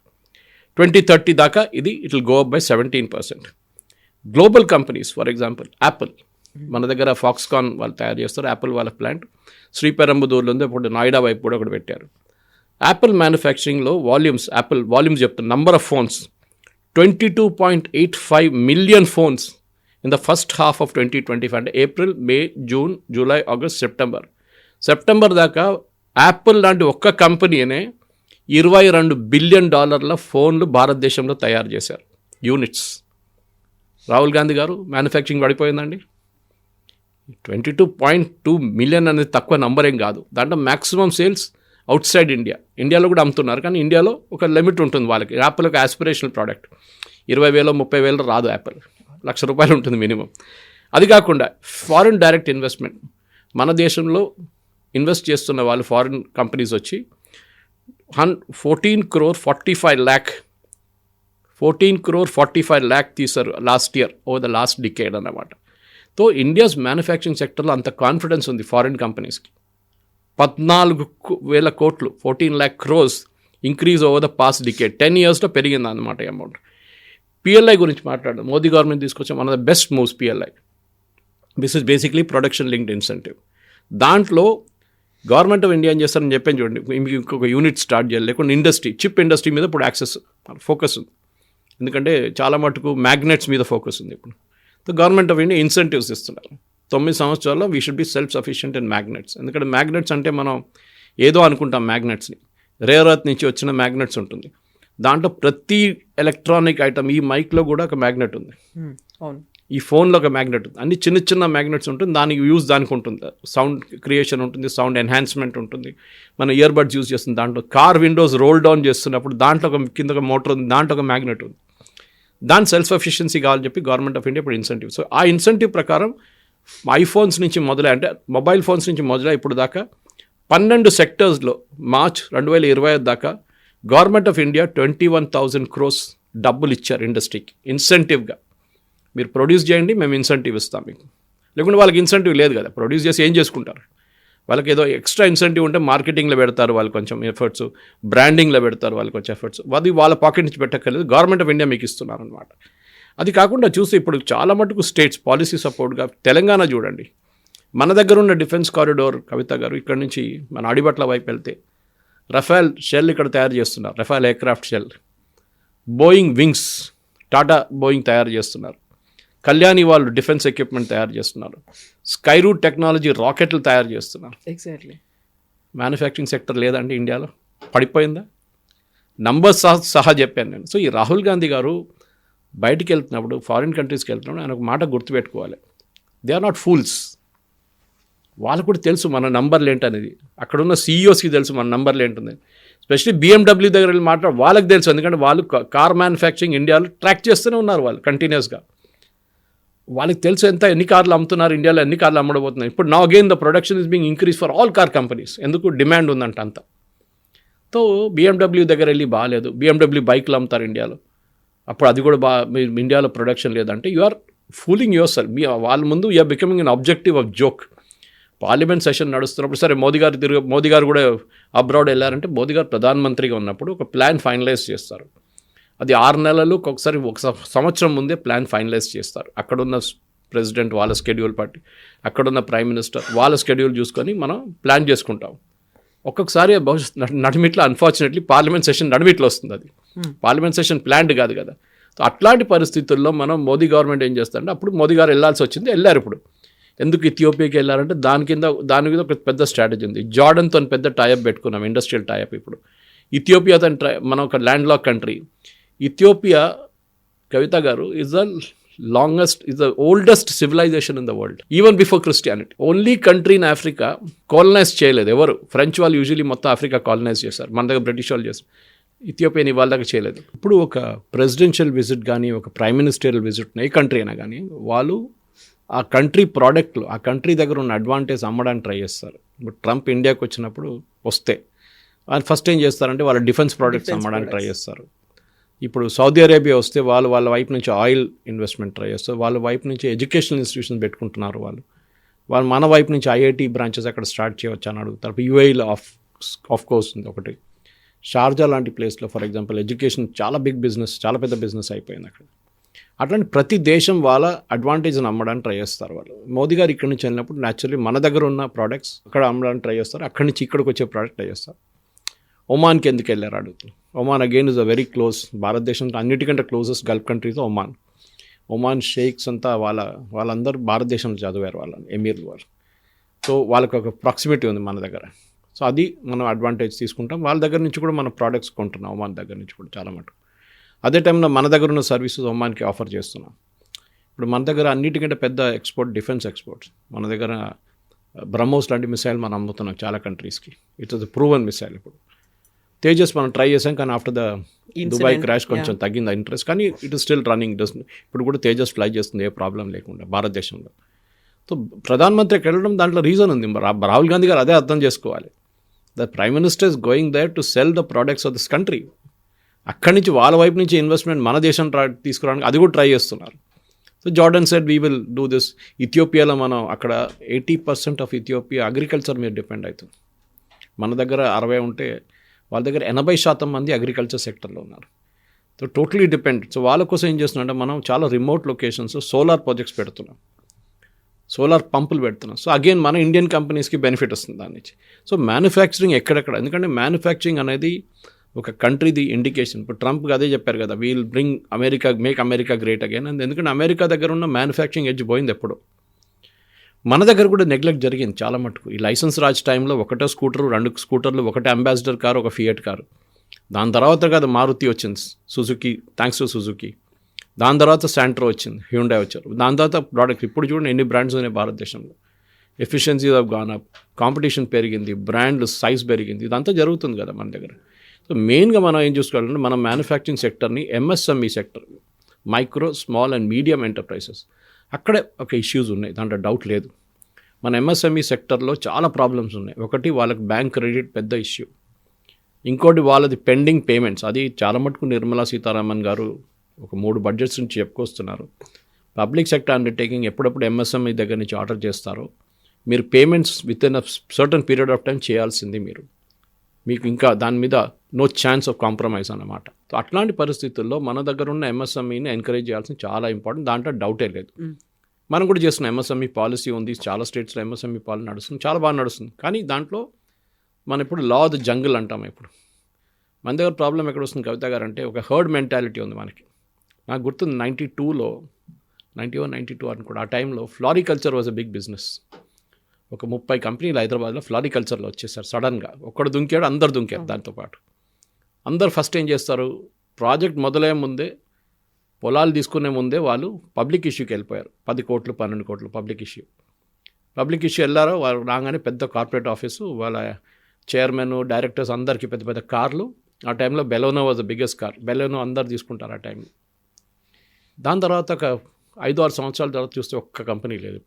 2030 దాకా ఇది it will go up by 17%. Global companies, for example Apple, మన దగ్గర ఫాక్స్కాన్ వాళ్ళు తయారు చేస్తారు, యాపిల్ వాళ్ళ ప్లాంట్ శ్రీపెరంబదూర్లో ఉంది, ఇప్పుడు నోయిడా వైపు కూడా ఒకటి పెట్టారు. యాపిల్ మ్యానుఫ్యాక్చరింగ్లో యాపిల్ వాల్యూమ్స్ చెప్తాను, number of phones 22.85 million phones in the first half of 2025, అంటే ఏప్రిల్, మే, జూన్, జూలై, ఆగస్ట్, సెప్టెంబర్ దాకా యాపిల్ లాంటి ఒక్క కంపెనీనే $22 బిలియన్ ఫోన్లు భారతదేశంలో తయారు చేశారు, యూనిట్స్. రాహుల్ గాంధీ గారు మ్యానుఫ్యాక్చరింగ్ పడిపోయిందండి. 22.2 మిలియన్ అనేది తక్కువ నంబర్ ఏం కాదు. దాంట్లో మ్యాక్సిమం సేల్స్ అవుట్ సైడ్ ఇండియాలో కూడా అమ్ముతున్నారు, కానీ ఇండియాలో ఒక లిమిట్ ఉంటుంది వాళ్ళకి. యాపిల్ ఒక ఆస్పిరేషనల్ ప్రోడక్ట్, 20,000-30,000 రాదు. యాపిల్ ₹1,00,000 ఉంటుంది మినిమం. అది కాకుండా ఫారిన్ డైరెక్ట్ ఇన్వెస్ట్మెంట్, మన దేశంలో ఇన్వెస్ట్ చేస్తున్న వాళ్ళు ఫారిన్ కంపెనీస్ వచ్చి 14 crore 45 lakh తీశారు last year, over the last decade అన్నమాట. సో ఇండియాస్ మ్యానుఫ్యాక్చరింగ్ సెక్టర్లో అంత కాన్ఫిడెన్స్ ఉంది ఫారిన్ కంపెనీస్కి. 14,000 కోట్లు, 14 lakh crores increase over the past decade, 10 yearsలో పెరిగింది అన్నమాట అమౌంట్. PLI గురించి మాట్లాడడం, మోదీ గవర్నమెంట్ తీసుకొచ్చాం, one of the best moves PLI. This is basically production linked incentive. దాంట్లో గవర్నమెంట్ ఆఫ్ ఇండియా ఏం చేస్తారని చెప్పాను చూడండి, మీకు ఇంకొక యూనిట్ స్టార్ట్ చేయాలి, లేకుంటే ఇండస్ట్రీ, చిప్ ఇండస్ట్రీ మీద ఇప్పుడు ఫోకస్ ఉంది. ఎందుకంటే చాలా మటుకు మ్యాగ్నెట్స్ మీద ఫోకస్ ఉంది ఇప్పుడు. So government of India incentives ఇస్తున్నారు. 9 సంవత్సరాల్లో we should be self sufficient in magnets. ఎందుకంటే మ్యాగ్నెట్స్ అంటే మనం ఏదో అనుకుంటాం, మ్యాగ్నెట్స్ని రేర్ ఎర్త్ నుంచి వచ్చిన మ్యాగ్నెట్స్ ఉంటుంది. దాంట్లో ప్రతి ఎలక్ట్రానిక్ ఐటమ్, ఈ మైక్లో కూడా ఒక మ్యాగ్నెట్ ఉంది, ఈ ఫోన్లో ఒక మ్యాగ్నెట్ ఉంది, అన్ని చిన్న చిన్న మ్యాగ్నెట్స్ ఉంటుంది. దానికి యూజ్ దానికి ఉంటుంది, సౌండ్ క్రియేషన్ ఉంటుంది, సౌండ్ ఎన్హాన్స్మెంట్ ఉంటుంది. మన ఇయర్ బడ్స్ యూజ్ చేస్తుంది. దాంట్లో కార్ విండోస్ రోల్ డౌన్ చేస్తున్నప్పుడు దాంట్లో ఒక కింద ఒక మోటార్ ఉంది, దాంట్లో ఒక మ్యాగ్నెట్ ఉంది. దాని సెల్ఫ్ ఎఫిషియన్సీ కావాలని చెప్పి గవర్నమెంట్ ఆఫ్ ఇండియా ఇప్పుడు ఇన్సెంటివ్. సో ఆ ఇన్సెంటివ్ ప్రకారం ఐఫోన్స్ నుంచి మొదలై, అంటే మొబైల్ ఫోన్స్ నుంచి మొదలై ఇప్పుడు దాకా 12 సెక్టర్స్లో మార్చ్ 2025 దాకా గవర్నమెంట్ ఆఫ్ ఇండియా 21,000 crores డబ్బులు ఇచ్చారు ఇండస్ట్రీకి ఇన్సెంటివ్గా. మీరు ప్రొడ్యూస్ చేయండి, మేము ఇన్సెంటివ్ ఇస్తాం మీకు. లేకుంటే వాళ్ళకి ఇన్సెంటివ్ లేదు కదా, ప్రొడ్యూస్ చేసి ఏం చేసుకుంటారు? వాళ్ళకి ఏదో ఎక్స్ట్రా ఇన్సెంటివ్ ఉంటే మార్కెటింగ్లో పెడతారు వాళ్ళు కొంచెం ఎఫర్ట్స్, బ్రాండింగ్లో పెడతారు వాళ్ళు కొంచెం ఎఫర్ట్స్. అది వాళ్ళ పాకెట్ నుంచి పెట్టక్కర్లేదు, గవర్నమెంట్ ఆఫ్ ఇండియా మీకు ఇస్తున్నారు అనమాట. అది కాకుండా చూస్తే ఇప్పుడు చాలా మటుకు స్టేట్స్ పాలసీ సపోర్ట్గా, తెలంగాణ చూడండి, మన దగ్గర ఉన్న డిఫెన్స్ కారిడోర్ కవిత గారు, ఇక్కడ నుంచి మన అడిబట్ల వైపు వెళ్తే రఫాల్ షెల్ ఇక్కడ తయారు చేస్తున్నారు, Rafale aircraft shell. Boeing wings, Tata Boeing తయారు చేస్తున్నారు. కళ్యాణి వాళ్ళు డిఫెన్స్ ఎక్విప్మెంట్ తయారు చేస్తున్నారు. స్కైరూట్ టెక్నాలజీ రాకెట్లు తయారు చేస్తున్నారు. ఎగ్జాక్ట్లీ. మ్యానుఫ్యాక్చరింగ్ సెక్టర్ లేదండి ఇండియాలో, పడిపోయిందా? నంబర్స్ సహా చెప్పాను నేను. సో ఈ రాహుల్ గాంధీ గారు బయటికి వెళ్తున్నప్పుడు, ఫారిన్ కంట్రీస్కి వెళ్తున్నప్పుడు ఆయన ఒక మాట గుర్తుపెట్టుకోవాలి. They are not fools. వాళ్ళకు కూడా తెలుసు మన నంబర్లు ఏంటనేది. అక్కడున్న సీఈఓస్కి తెలుసు మన నంబర్లు ఏంటుంది. స్పెషల్లీ BMW దగ్గర వెళ్ళి వాళ్ళకి తెలుసు. ఎందుకంటే వాళ్ళు కార్ మ్యానుఫ్యాక్చరింగ్ ఇండియాలో ట్రాక్ చేస్తూనే ఉన్నారు వాళ్ళు కంటిన్యూస్గా. వాళ్ళకి తెలుసు ఎన్ని కార్లు అమ్ముతున్నారు ఇండియాలో, ఎన్ని కార్లు అమ్మడబోతున్నారు. ఇప్పుడు నా again the production is being increase for all car companies. ఎందుకు? డిమాండ్ ఉందంట అంత. సో BMW దగ్గర వెళ్ళి బాగాలేదు, BMW బైక్లు అమ్ముతారు ఇండియాలో, అప్పుడు అది కూడా ఇండియాలో ప్రొడక్షన్ లేదంటే you are fooling yourself. వాళ్ళ ముందు you are becoming an objective of joke. Parliament session నడుస్తున్నప్పుడు సరే మోదీ గారు కూడా అబ్రాడ్ వెళ్ళారంటే, మోదీ గారు ప్రధానమంత్రిగా ఉన్నప్పుడు ఒక ప్లాన్ ఫైనలైజ్ చేస్తారు. అది 6 నెలలు ఒకసారి, ఒక సంవత్సరం ముందే ప్లాన్ ఫైనలైజ్ చేస్తారు. అక్కడున్న ప్రెసిడెంట్ వాళ్ళ స్కెడ్యూల్ బట్టి, అక్కడున్న ప్రైమ్ మినిస్టర్ వాళ్ళ స్కెడ్యూల్ చూసుకొని మనం ప్లాన్ చేసుకుంటాం. ఒక్కొక్కసారి నడిమిట్లో అన్ఫార్చునేట్లీ పార్లమెంట్ సెషన్ నడిమిట్లో వస్తుంది. అది పార్లమెంట్ సెషన్ ప్లాన్డ్ కాదు కదా. సో అట్లాంటి పరిస్థితుల్లో మనం మోదీ గవర్నమెంట్ ఏం చేస్తారంటే, అప్పుడు మోదీ గారు వెళ్ళాల్సి వచ్చింది, వెళ్ళారు. ఇప్పుడు ఎందుకు ఇథియోపియాకి వెళ్ళారంటే దాని మీద ఒక పెద్ద స్ట్రాటజీ ఉంది. జార్డన్తో పెద్ద టైఅప్ పెట్టుకున్నాం, ఇండస్ట్రియల్ టైఅప్. ఇప్పుడు ఇథియోపియాతో మనం ఒక ల్యాండ్ లాక్ కంట్రీ. ఇథియోపియా, కవిత గారు, is the oldest civilisation in the world, even before Christianity. Only country in Africa colonise చేయలేదు ఎవరు. ఫ్రెంచ్ వాళ్ళు యూజువలీ మొత్తం ఆఫ్రికా కాలనైజ్ చేశారు, మన దగ్గర బ్రిటిష్ వాళ్ళు చేస్తారు. ఇథియోపియాని వాళ్ళ దగ్గర చేయలేదు. ఇప్పుడు ఒక ప్రెసిడెన్షియల్ విజిట్ కానీ, ఒక ప్రైమ్ మినిస్టరియల్ విజిట్, ఏ కంట్రీ అయినా కానీ, వాళ్ళు ఆ కంట్రీ ప్రోడక్ట్లు, ఆ కంట్రీ దగ్గర ఉన్న అడ్వాంటేజ్ అమ్మడానికి ట్రై చేస్తారు. ఇప్పుడు ట్రంప్ ఇండియాకి వచ్చినప్పుడు ఆయన ఫస్ట్ ఏం చేస్తారంటే వాళ్ళ డిఫెన్స్ ప్రోడక్ట్స్ అమ్మడానికి ట్రై చేస్తారు. ఇప్పుడు సౌదీ అరేబియా వస్తే వాళ్ళ వైపు నుంచి ఆయిల్ ఇన్వెస్ట్మెంట్ ట్రై చేస్తారు, వాళ్ళ వైపు నుంచి ఎడ్యుకేషనల్ ఇన్స్టిట్యూషన్ పెట్టుకుంటున్నారు. వాళ్ళు మన వైపు నుంచి IIT బ్రాంచెస్ అక్కడ స్టార్ట్ చేయవచ్చు అని అడుగుతారు. UAEలో ఆఫ్ కోర్స్ ఉంది ఒకటి. షార్జా లాంటి ప్లేస్లో ఫర్ ఎగ్జాంపుల్ ఎడ్యుకేషన్ చాలా చాలా పెద్ద బిజినెస్ అయిపోయింది అక్కడ. అట్లాంటి ప్రతి దేశం వాళ్ళ అడ్వాంటేజ్ని అమ్మడానికి ట్రై చేస్తారు వాళ్ళు. మోదీ గారు ఇక్కడి నుంచి వెళ్ళినప్పుడు న్యాచురల్లీ మన దగ్గర ఉన్న ప్రోడక్ట్స్ అక్కడ అమ్మడానికి ట్రై చేస్తారు, అక్కడి నుంచి ఇక్కడికి వచ్చే ప్రోడక్ట్ ట్రై చేస్తారు. ఒమాన్కి ఎందుకు వెళ్ళారు అడుగుతారు. Oman again is a very close, భారతదేశంలో అన్నిటికంటే క్లోజెస్ట్ గల్ఫ్ కంట్రీతో ఒమాన్ షేక్స్ అంతా వాళ్ళందరూ భారతదేశంలో చదివారు, వాళ్ళని ఎమీర్లు వాళ్ళు. సో వాళ్ళకి ఒక ప్రాక్సిమిటీ ఉంది మన దగ్గర. సో అది మనం అడ్వాంటేజ్ తీసుకుంటాం. వాళ్ళ దగ్గర నుంచి కూడా మనం ప్రోడక్ట్స్ కొంటున్నాం, ఒమాన్ దగ్గర నుంచి కూడా చాలా మటుకు. అదే టైంలో మన దగ్గర ఉన్న సర్వీసెస్ ఒమాన్కి ఆఫర్ చేస్తున్నాం. ఇప్పుడు మన దగ్గర అన్నిటికంటే పెద్ద ఎక్స్పోర్ట్ డిఫెన్స్ ఎక్స్పోర్ట్స్. మన దగ్గర బ్రహ్మోస్ లాంటి మిసైల్ మనం అమ్ముతున్నాం చాలా కంట్రీస్కి. It's the proven missile. ఇప్పుడు తేజస్ మనం ట్రై చేసాం, కానీ ఆఫ్టర్ ద దుబాయ్ క్రాష్ కొంచెం తగ్గింది ఇంట్రెస్ట్, కానీ ఇట్ ఇస్ స్టిల్ రన్నింగ్. ఇప్పుడు కూడా తేజస్ ఫ్లై చేస్తుంది ఏ ప్రాబ్లం లేకుండా భారతదేశంలో. సో ప్రధానమంత్రికి వెళ్ళడం దాంట్లో రీజన్ ఉంది. రాహుల్ గాంధీ గారు అదే అర్థం చేసుకోవాలి. The prime minister is going there to sell the products of this country. అక్కడి నుంచి వాళ్ళ వైపు నుంచి ఇన్వెస్ట్మెంట్ మన దేశం తీసుకురావడానికి అది కూడా ట్రై చేస్తున్నారు. So Jordan said we will do this. ఇథియోపియాలో మనం అక్కడ 80% ఆఫ్ ఇథియోపియా అగ్రికల్చర్ మీద డిపెండ్ అవుతుంది. మన దగ్గర 60 ఉంటే వాళ్ళ దగ్గర 80% మంది అగ్రికల్చర్ సెక్టర్లో ఉన్నారు. So totally depend. సో వాళ్ళ కోసం ఏం చేస్తున్నామంటే మనం చాలా రిమోట్ లొకేషన్స్ సోలార్ ప్రాజెక్ట్స్ పెడుతున్నాం, సోలార్ పంపులు పెడుతున్నాం. సో అగైన్ మన ఇండియన్ కంపెనీస్కి బెనిఫిట్ వస్తుంది దాని నుంచి. సో మ్యానుఫ్యాక్చరింగ్ ఎక్కడెక్కడ, ఎందుకంటే మ్యానుఫ్యాక్చరింగ్ అనేది ఒక కంట్రీది ఇండికేషన్. ఇప్పుడు ట్రంప్ అదే చెప్పారు కదా, wheel bring make America great again అని. ఎందుకంటే అమెరికా దగ్గర ఉన్న మ్యానుఫ్యాక్చరింగ్ ఎడ్జ్ పోయింది ఎప్పుడు. మన దగ్గర కూడా నెగ్లెక్ట్ జరిగింది చాలా మటుకు. ఈ లైసెన్స్ రాజ్ టైంలో 1 scooter 2 స్కూటర్లు, 1 ambassador car, 1 fiat car. దాని తర్వాత కదా మారుతి వచ్చింది, సుజుకి, థ్యాంక్స్ టు సుజుకి. దాని తర్వాత శాంట్రో వచ్చింది, హ్యూండాయ్ వచ్చారు. దాని తర్వాత ప్రోడక్ట్ ఇప్పుడు చూడండి ఎన్ని బ్రాండ్స్ ఉన్నాయి భారతదేశంలో. Efficiencies of gone up, competition పెరిగింది, బ్రాండ్ సైజ్ పెరిగింది, ఇదంతా జరుగుతుంది కదా మన దగ్గర. సో మెయిన్గా మనం ఏం చూసుకోవాలంటే మన మ్యానుఫ్యాక్చరింగ్ సెక్టర్ని MSME sector, micro small and medium enterprises, అక్కడే ఒక ఇష్యూస్ ఉన్నాయి, దాంట్లో డౌట్ లేదు. మన MSME సెక్టర్లో చాలా ప్రాబ్లమ్స్ ఉన్నాయి. ఒకటి వాళ్ళకి బ్యాంక్ క్రెడిట్ పెద్ద ఇష్యూ, ఇంకోటి వాళ్ళది పెండింగ్ పేమెంట్స్. అది చాలా మటుకు నిర్మలా సీతారామన్ గారు ఒక 3 బడ్జెట్స్ నుంచి చెప్పుకొస్తున్నారు. పబ్లిక్ సెక్టర్ అండర్టేకింగ్ ఎప్పుడప్పుడు MSME దగ్గర నుంచి ఆర్డర్ చేస్తారో మీరు payments with in a certain period of time చేయాల్సింది మీకు ఇంకా దాని మీద నో ఛాన్స్ ఆఫ్ కాంప్రమైజ్ అన్నమాట. సో అట్లాంటి పరిస్థితుల్లో మన దగ్గర ఉన్న MSMEని ఎంకరేజ్ చేయాల్సింది చాలా ఇంపార్టెంట్, దాంట్లో డౌటే లేదు. మనం కూడా చేస్తున్నాం, MSME పాలసీ ఉంది, చాలా స్టేట్స్లో MSME పాలసీ నడుస్తుంది, చాలా బాగా నడుస్తుంది. కానీ దాంట్లో మనం ఇప్పుడు లా ఆఫ్ ద జంగిల్ అంటాం. ఇప్పుడు మన దగ్గర ప్రాబ్లం ఎక్కడ వస్తుంది కవిత గారు అంటే, ఒక హర్డ్ మెంటాలిటీ ఉంది మనకి. నాకు గుర్తుంది 92 అనుకోండి, ఆ టైంలో ఫ్లారికల్చర్ వాజ్ అ బిగ్ బిజినెస్. ఒక 30 కంపెనీలు హైదరాబాద్లో ఫ్లారికల్చర్లో వచ్చేసారు సడన్గా. ఒక్కడు దుంకాడు, అందరు దుంకారు దాంతోపాటు. అందరు ఫస్ట్ ఏం చేస్తారు, ప్రాజెక్ట్ మొదలయ్యే ముందే, పొలాలు తీసుకునే ముందే వాళ్ళు పబ్లిక్ ఇష్యూకి వెళ్ళిపోయారు. 10 కోట్లు 12 కోట్లు పబ్లిక్ ఇష్యూ వెళ్ళారో వాళ్ళు రాగానే పెద్ద కార్పొరేట్ ఆఫీసు, వాళ్ళ చైర్మన్ డైరెక్టర్స్ అందరికీ పెద్ద పెద్ద కార్లు. ఆ టైంలో Baleno was the biggest car. Baleno అందరు తీసుకుంటారు ఆ టైంలో. దాని తర్వాత ఒక 5-6 సంవత్సరాల తర్వాత చూస్తే ఒక్క కంపెనీ లేదు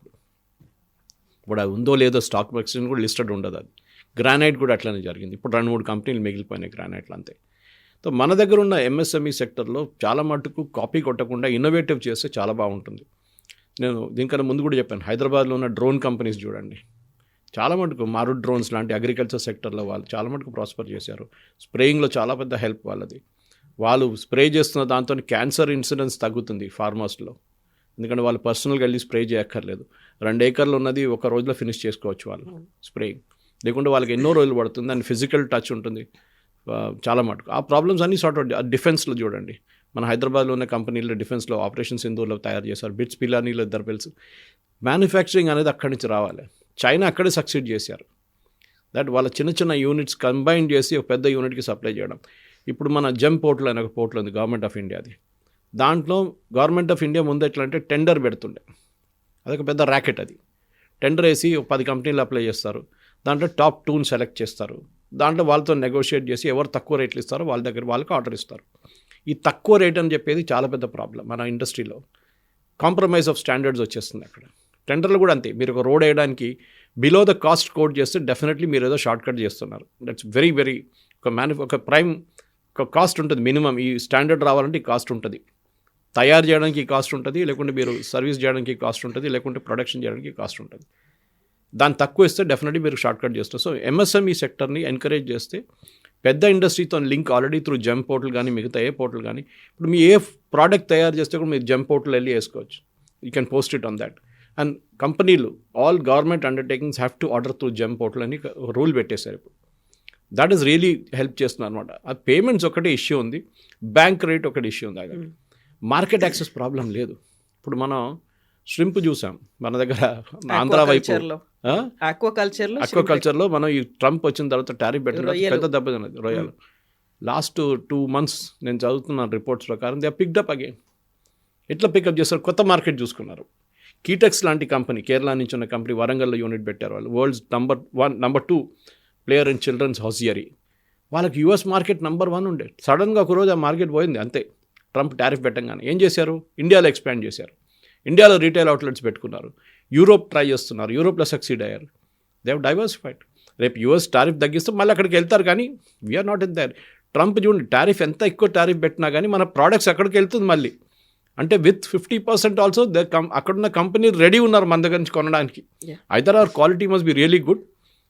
ఇప్పుడు అది ఉందో లేదో స్టాక్ ఎక్స్చేంజ్ కూడా లిస్టెడ్ ఉండదు. అది గ్రానైట్ కూడా అట్లనే జరిగింది. ఇప్పుడు 2-3 కంపెనీలు మిగిలిపోయినాయి గ్రానైట్లు అంతే. సో మన దగ్గర ఉన్న ఎంఎస్ఎంఈ సెక్టర్లో చాలా మటుకు కాపీ కొట్టకుండా ఇన్నోవేటివ్ చేస్తే చాలా బాగుంటుంది. నేను దీనికన్నా ముందు కూడా చెప్పాను, హైదరాబాద్లో ఉన్న డ్రోన్ కంపెనీస్ చూడండి, చాలా మటుకు మారుడ్ డ్రోన్స్ లాంటి అగ్రికల్చర్ సెక్టర్లో వాళ్ళు చాలా మటుకు ప్రాస్పర్ చేశారు. స్ప్రేయింగ్లో చాలా పెద్ద హెల్ప్ వాళ్ళది. వాళ్ళు స్ప్రే చేస్తున్న దాంతో క్యాన్సర్ ఇన్సిడెన్స్ తగ్గుతుంది ఫార్మర్స్లో. ఎందుకంటే వాళ్ళు పర్సనల్గా వెళ్ళి స్ప్రే చేయక్కర్లేదు. 2 ఏకర్లు ఉన్నది ఒక రోజులో ఫినిష్ చేసుకోవచ్చు వాళ్ళు స్ప్రేయింగ్. లేకుంటే వాళ్ళకి ఎన్నో రోజులు పడుతుంది. అండ్ ఫిజికల్ టచ్ ఉంటుంది చాలా మటుకు. ఆ ప్రాబ్లమ్స్ అన్నీ సార్ట్ అవుట్. డిఫెన్స్లో చూడండి, మన హైదరాబాద్లో ఉన్న కంపెనీలో డిఫెన్స్లో ఆపరేషన్ సింధూర్లో తయారు చేశారు. బిట్స్ పిలానీలో ఇద్దరు పిలుసు. మ్యానుఫ్యాక్చరింగ్ అనేది అక్కడి నుంచి రావాలి. చైనా అక్కడే సక్సీడ్ చేశారు. దట్ వాళ్ళ చిన్న చిన్న యూనిట్స్ కంబైన్ చేసి ఒక పెద్ద యూనిట్కి సప్లై చేయడం. ఇప్పుడు మన జెమ్ పోర్టల్ అనే ఒక పోర్టల్ ఉంది గవర్నమెంట్ ఆఫ్ ఇండియాది. దాంట్లో గవర్నమెంట్ ఆఫ్ ఇండియా ముందు ఎట్లా అంటే టెండర్ పెడుతుండే, అదొక పెద్ద ర్యాకెట్. అది టెండర్ వేసి 10 కంపెనీలు అప్లై చేస్తారు. దాంట్లో టాప్ 2ని సెలెక్ట్ చేస్తారు. దాంట్లో వాళ్ళతో నెగోషియేట్ చేసి ఎవరు తక్కువ రేట్లు ఇస్తారో వాళ్ళ దగ్గర వాళ్ళకి ఆర్డర్ ఇస్తారు. ఈ తక్కువ రేట్ అని చెప్పేది చాలా పెద్ద ప్రాబ్లం మన ఇండస్ట్రీలో. కాంప్రమైజ్ ఆఫ్ స్టాండర్డ్స్ వచ్చేస్తుంది అక్కడ. టెండర్లు కూడా అంతే. మీరు ఒక రోడ్ వేయడానికి బిలో ద కాస్ట్ కోడ్ చేస్తే డెఫినెట్లీ మీరు ఏదో షార్ట్ కట్ చేస్తున్నారు. దట్స్ వెరీ వెరీ ఒక ప్రైమ్ ఒక కాస్ట్ ఉంటుంది. మినిమం ఈ స్టాండర్డ్ రావాలంటే ఈ కాస్ట్ ఉంటుంది. తయారు చేయడానికి కాస్ట్ ఉంటుంది, లేకుంటే మీరు సర్వీస్ చేయడానికి కాస్ట్ ఉంటుంది, లేకుంటే ప్రొడక్షన్ చేయడానికి కాస్ట్ ఉంటుంది. దాన్ని తక్కువ ఇస్తే డెఫినెట్లీ మీరు షార్ట్ కట్ చేస్తారు. సో ఎంఎస్ఎంఈ సెక్టర్ని ఎంకరేజ్ చేస్తే పెద్ద ఇండస్ట్రీతో link already through GeM portal కానీ మిగతా ఏ పోర్టల్ కానీ, ఇప్పుడు మీ ఏ ప్రోడక్ట్ తయారు చేస్తే కూడా మీరు జెమ్ పోర్టల్ వెళ్ళి వేసుకోవచ్చు. You can post it on that. And కంపెనీలు all government undertakings have to order through GeM portal అని రూల్ పెట్టేశారు ఇప్పుడు. దట్ ఈస్ రియలీ హెల్ప్ చేస్తున్నారు అనమాట. ఆ పేమెంట్స్ ఒకటే ఇష్యూ ఉంది, బ్యాంక్ రేట్ ఒకటి ఇష్యూ ఉంది. అది మార్కెట్ యాక్సెస్ ప్రాబ్లం లేదు. ఇప్పుడు మనం ష్రింప్ చూసాం మన దగ్గర ఆంధ్ర వైపు. ఆక్వాకల్చర్లో మనం ఈ ట్రంప్ వచ్చిన తర్వాత టారిఫ్ పెట్టిన పెద్ద దెబ్బతిన్నది రొయ్యలు. లాస్ట్ 2 months నేను చదువుతున్నాను రిపోర్ట్స్ ప్రకారం దే పిక్డప్ అగైన్. ఎట్లా పికప్ చేస్తారు, కొత్త మార్కెట్ చూసుకున్నారు. కీటెక్స్ లాంటి కంపెనీ, కేరళ నుంచి ఉన్న కంపెనీ వరంగల్లో యూనిట్ పెట్టారు వాళ్ళు. World's number 2 player in children's hosiery. వాళ్ళకి యూఎస్ మార్కెట్ నెంబర్ 1 ఉండే. సడన్గా ఒకరోజు ఆ మార్కెట్ పోయింది అంతే. ట్రంప్ టారిఫ్ పెట్టంగానే ఏం చేశారు, ఇండియాలో ఎక్స్పాండ్ చేశారు. ఇండియాలో రీటైల్ అవుట్లెట్స్ పెట్టుకున్నారు. యూరోప్ ట్రై చేస్తున్నారు, యూరోప్లో సక్సీడ్ అయ్యారు. They have diversified. రేపు యూఎస్ టారిఫ్ తగ్గిస్తే మళ్ళీ అక్కడికి వెళ్తారు, కానీ we're not in there. Trump చూడండి, టారిఫ్ ఎంత ఎక్కువ టారిఫ్ పెట్టినా కానీ మన ప్రోడక్ట్స్ అక్కడికి వెళ్తుంది మళ్ళీ. అంటే విత్ 50% ఆల్సో అక్కడున్న కంపెనీ రెడీ ఉన్నారు మన దగ్గర నుంచి కొనడానికి. Either our quality must be really good,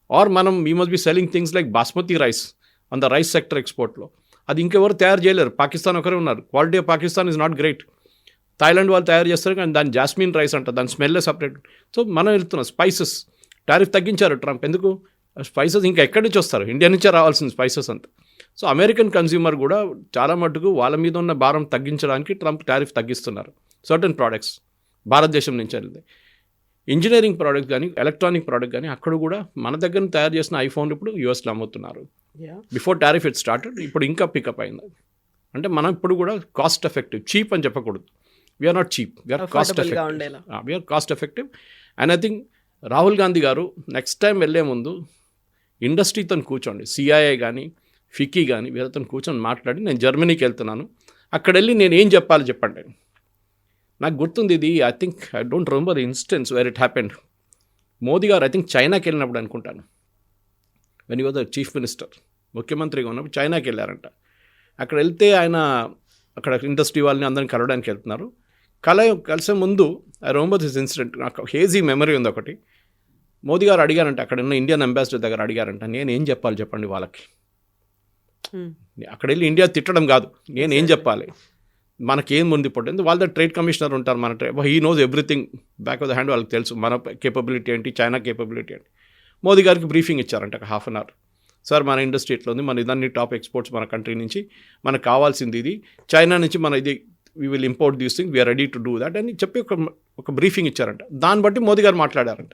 or we must be selling things like basmati rice on the rice sector ఎక్స్పోర్ట్లో. అది ఇంకెవరు తయారు చేయలేరు, పాకిస్తాన్ ఒకరే ఉన్నారు. Quality of Pakistan is not great. Thailand వాళ్ళు తయారు చేస్తారు, కానీ దాని జాస్మిన్ రైస్ అంట, దాని స్మెల్లే సపరేట్. సో మనం వెళ్తున్నాం. స్పైసెస్ టారిఫ్ తగ్గించారు ట్రంప్. ఎందుకు? స్పైసెస్ ఇంకా ఎక్కడి నుంచి వస్తారు, ఇండియా నుంచే రావాల్సిన స్పైసెస్ అంతా. సో అమెరికన్ కన్స్యూమర్ కూడా చాలా మటుకు వాళ్ళ మీద ఉన్న భారం తగ్గించడానికి ట్రంప్ టారిఫ్ తగ్గిస్తున్నారు సర్టన్ ప్రోడక్ట్స్ భారతదేశం నుంచి వెళ్ళి. ఇంజనీరింగ్ ప్రోడక్ట్ కానీ ఎలక్ట్రానిక్ ప్రోడక్ట్ కానీ అక్కడ కూడా మన దగ్గర తయారు చేసిన ఐఫోన్ ఇప్పుడు యూఎస్లో అమ్ముతున్నారు. బిఫోర్ టారిఫ్ ఇట్ స్టార్టెడ్, ఇప్పుడు ఇంకా పికప్ అయింది. అంటే మనం ఇప్పుడు కూడా కాస్ట్ ఎఫెక్టివ్, చీప్ అని చెప్పకూడదు. We're not cheap, we're cost effective. We're cost effective. And I think Rahul Gandhi garu next time వెళ్ళే ముందు ఇండస్ట్రీతో కూర్చోండి, సిఐఐ కానీ ఫిక్కీ కానీ వీళ్ళతో కూర్చొని మాట్లాడి, నేను జర్మనీకి వెళ్తున్నాను, అక్కడ వెళ్ళి నేను ఏం చెప్పాలి చెప్పండి. నాకు గుర్తుంది ఇది, I think I don't remember the instance wear it happened. Modi గారు ఐ థింక్ చైనాకి వెళ్ళినప్పుడు అనుకుంటాను, when you was the chief minister, ముఖ్యమంత్రిగా ఉన్నప్పుడు చైనాకి వెళ్ళారంట. అక్కడ వెళ్తే ఆయన అక్కడ ఇండస్ట్రీ వాళ్ళని అందరిని కలవడానికి వెళ్తున్నారు. కలిసే ముందు ఐ రిమెంబర్ దిస్ ఇన్సిడెంట్, నాకు హేజీ మెమరీ ఉంది ఒకటి. మోదీ గారు అడిగారంట, అక్కడ ఉన్న ఇండియన్ అంబాసిడర్ దగ్గర అడిగారంట, నేను ఏం చెప్పాలి చెప్పండి వాళ్ళకి. అక్కడ వెళ్ళి ఇండియా తిట్టడం కాదు, నేను ఏం చెప్పాలి, మనకేం ముందు పడుతుంది. వాళ్ళ ట్రేడ్ కమిషనర్ ఉంటారు, మన he knows everything back of the hand. వాళ్ళకి తెలుసు మన కేపబిలిటీ ఏంటి, చైనా కేపబిలిటీ ఏంటి. మోదీ గారికి బ్రీఫింగ్ ఇచ్చారంట ఒక 1/2 hour. సార్ మన ఇండస్ట్రీ ఎట్లా ఉంది, మన ఇదన్నీ టాప్ ఎక్స్పోర్ట్స్ మన కంట్రీ నుంచి, మనకు కావాల్సింది ఇది, చైనా నుంచి మన ఇది we will import these thing, we're ready to do that అని చెప్పి ఒక బ్రీఫింగ్ ఇచ్చారంట. దాన్ని బట్టి మోదీ గారు మాట్లాడారంట.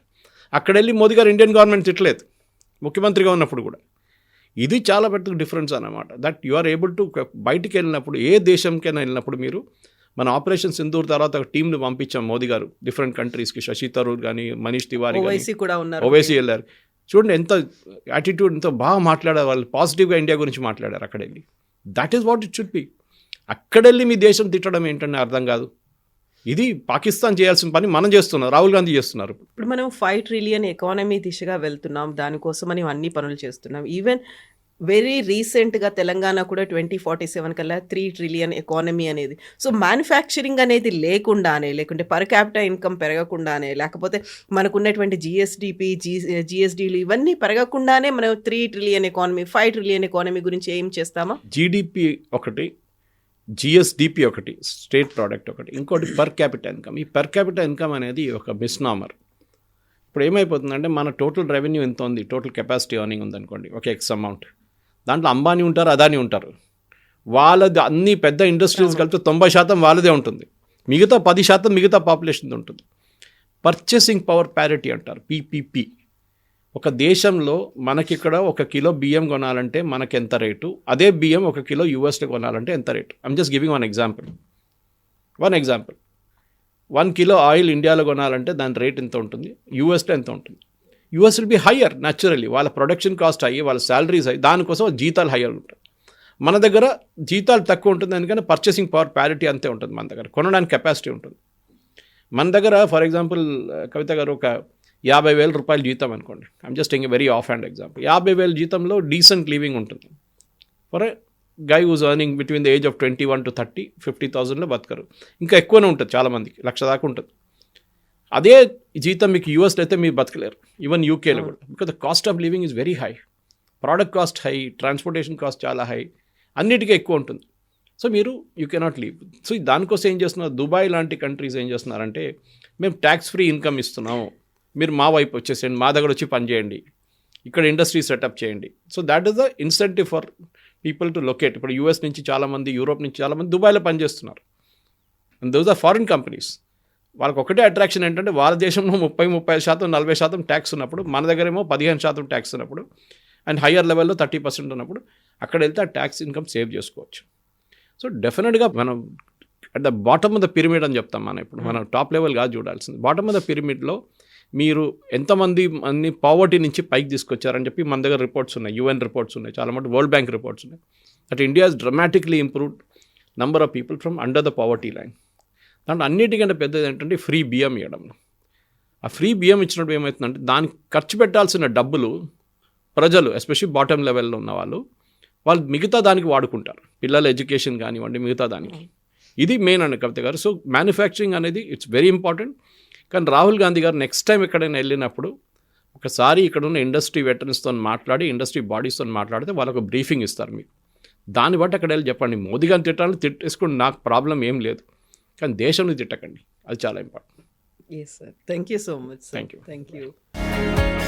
అక్కడ వెళ్ళి మోదీ గారు ఇండియన్ గవర్నమెంట్ తిట్టలేదు ముఖ్యమంత్రిగా ఉన్నప్పుడు కూడా. ఇది చాలా పెద్ద డిఫరెన్స్ అన్నమాట. That you are able to బయటికి వెళ్ళినప్పుడు ఏ దేశంకైనా వెళ్ళినప్పుడు మీరు మన ఆపరేషన్ సింధూర్ తర్వాత ఒక టీంని పంపించాం మోదీ గారు డిఫరెంట్ కంట్రీస్కి. శశి థరూర్ కానీ మనీష్ తివారీ ఓవైసీ కూడా ఉన్నారు, ఓవైసీ వెళ్ళారు. చూడండి ఎంత యాటిట్యూడ్, ఎంతో బాగా మాట్లాడారు వాళ్ళు, పాజిటివ్గా ఇండియా గురించి మాట్లాడారు అక్కడ వెళ్ళి. That is what it should be. అక్కడెళ్ళి మీ దేశం తిట్టడం ఏంటని అర్థం కాదు. ఇది పాకిస్తాన్ చేయాల్సిన పని మనం చేస్తున్నాం, రాహుల్ గాంధీ చేస్తున్నారు. ఇప్పుడు మనం 5 ట్రిలియన్ ఎకానమీ దిశగా వెళ్తున్నాం, దానికోసం మనం అన్ని పనులు చేస్తున్నాం. ఈవెన్ వెరీ రీసెంట్గా తెలంగాణ కూడా 2047 కల్లా 3 ట్రిలియన్ ఎకానమీ అనేది. సో మ్యానుఫ్యాక్చరింగ్ అనేది లేకుండానే, లేకుంటే పర్ క్యాపిటల్ ఇన్కమ్ పెరగకుండానే, లేకపోతే మనకున్నటువంటి జిఎస్డీలు ఇవన్నీ పెరగకుండానే మనం 3 ట్రిలియన్ ఎకానమీ 5 ట్రిలియన్ ఎకానమీ గురించి ఏం చేస్తామా? జీడిపి ఒకటి, జిఎస్డిపి ఒకటి, స్టేట్ ప్రోడక్ట్ ఒకటి, ఇంకోటి పర్ క్యాపిటల్ ఇన్కమ్. ఈ పర్ క్యాపిటల్ ఇన్కమ్ అనేది ఒక మిస్నామర్. ఇప్పుడు ఏమైపోతుందంటే మన టోటల్ రెవెన్యూ ఎంత ఉంది, టోటల్ కెపాసిటీ ఎర్నింగ్ ఉందనుకోండి, ఒక ఎక్స్ అమౌంట్, దాంట్లో అంబానీ ఉంటారు, అదానీ ఉంటారు, వాళ్ళది అన్ని పెద్ద ఇండస్ట్రీస్ కలిపితే 90% వాళ్ళదే ఉంటుంది, మిగతా 10% మిగతా పాపులేషన్ ఉంటుంది. పర్చేసింగ్ పవర్ ప్యారిటీ అంటారు, పీపీపీ. ఒక దేశంలో మనకిక్కడ 1 కిలో బియ్యం కొనాలంటే మనకి ఎంత రేటు, అదే బియ్యం 1 కిలో యూఎస్లో కొనాలంటే ఎంత rate. I'm just giving one example. 1 kilo oil ఇండియాలో కొనాలంటే దాని రేట్ ఎంత ఉంటుంది, యూఎస్లో ఎంత ఉంటుంది. US will be higher naturally, వాళ్ళ ప్రొడక్షన్ కాస్ట్ అయ్యి, వాళ్ళ శాలరీస్ అయ్యి, దానికోసం జీతాలు హయ్యర్ ఉంటాయి. మన దగ్గర జీతాలు తక్కువ ఉంటుంది, ఎందుకంటే పర్చేసింగ్ పవర్ ప్యారిటీ అంతే ఉంటుంది మన దగ్గర, కొనడానికి కెపాసిటీ ఉంటుంది. మన దగ్గర ఫర్ ఎగ్జాంపుల్ కవిత గారు ఒక 50,000 రూపాయలు జీతం అనుకోండి, I'm just taking a very off hand example. 50,000 జీతంలో డీసెంట్ లివింగ్ ఉంటుంది. For a guy whose earning between the age of 21 to 30, 50,000లో బతకరు. ఇంకా ఎక్కువనే ఉంటుంది, చాలామందికి 1,00,000 దాకా ఉంటుంది. అదే జీతం మీకు యూఎస్లో అయితే మీరు బతకలేరు, ఈవెన్ యూకేలో కూడా, because the cost of living is very high, product cost high, transportation cost చాలా హై, అన్నిటికీ ఎక్కువ ఉంటుంది. సో మీరు యూ కెనాట్ లీవ్. సో దానికోసం ఏం చేస్తున్నారు, దుబాయ్ లాంటి కంట్రీస్ ఏం చేస్తున్నారంటే, మేము ట్యాక్స్ ఫ్రీ ఇన్కమ్ ఇస్తున్నాము, మీరు మా వైపు వచ్చేసేయండి, మా దగ్గర వచ్చి పని చేయండి, ఇక్కడ ఇండస్ట్రీ సెటప్ చేయండి. So that is the incentive for people to locate. ఇప్పుడు యూఎస్ నుంచి చాలామంది, యూరోప్ నుంచి చాలామంది దుబాయ్లో పనిచేస్తున్నారు. And those are foreign companies. వాళ్ళకి ఒకటే అట్రాక్షన్ ఏంటంటే, వాళ్ళ దేశంలో 30-35%, 40% ట్యాక్స్ ఉన్నప్పుడు, మన దగ్గరేమో 15% ట్యాక్స్ ఉన్నప్పుడు, అండ్ హయ్యర్ లెవెల్లో 30% ఉన్నప్పుడు, అక్కడ వెళ్తే ఆ ట్యాక్స్ ఇన్కమ్ సేవ్ చేసుకోవచ్చు. సో డెఫినెట్గా మనం at the bottom of the pyramid అని చెప్తాం మనం. ఇప్పుడు మనం టాప్ లెవెల్ కాదు చూడాల్సింది, బాటమ్ ఆఫ్ ద పిరమిడ్లో మీరు ఎంతమంది అన్ని పావర్టీ నుంచి పైకి తీసుకొచ్చారని చెప్పి మన దగ్గర రిపోర్ట్స్ ఉన్నాయి, యూఎన్ రిపోర్ట్స్ ఉన్నాయి, చాలా మటు వరల్డ్ బ్యాంక్ రిపోర్ట్స్ ఉన్నాయి. At India has డ్రమాటిక్లీ improved number of people from under the poverty line. దాంట్లో అన్నిటికంటే పెద్దది ఏంటంటే ఫ్రీ బియ్యం ఇవ్వడం. ఆ ఫ్రీ బియ్యం ఇచ్చినప్పుడు ఏమవుతుందంటే, దానికి ఖర్చు పెట్టాల్సిన డబ్బులు ప్రజలు, ఎస్పెషల్లీ బాటమ్ లెవెల్లో ఉన్న వాళ్ళు మిగతా దానికి వాడుకుంటారు, పిల్లల ఎడ్యుకేషన్ కానివ్వండి, మిగతా దానికి. ఇది మెయిన్ అండి కవిత గారు. సో మ్యానుఫ్యాక్చరింగ్ అనేది ఇట్స్ వెరీ ఇంపార్టెంట్. కానీ రాహుల్ గాంధీ గారు నెక్స్ట్ టైం ఎక్కడైనా వెళ్ళినప్పుడు ఒకసారి ఇక్కడ ఉన్న ఇండస్ట్రీ వెటరన్స్తో మాట్లాడి, ఇండస్ట్రీ బాడీస్తో మాట్లాడితే వాళ్ళకు బ్రీఫింగ్ ఇస్తారు మీకు. దాన్ని బట్టి అక్కడ వెళ్ళి చెప్పండి, మోదీ గారిని తిట్టాలని తిట్టేసుకోండి, నాకు ప్రాబ్లం ఏం లేదు, కానీ దేశంలో తిట్టకండి, అది చాలా important. Yes, sir. Thank you so much, sir. Thank you. Thank you.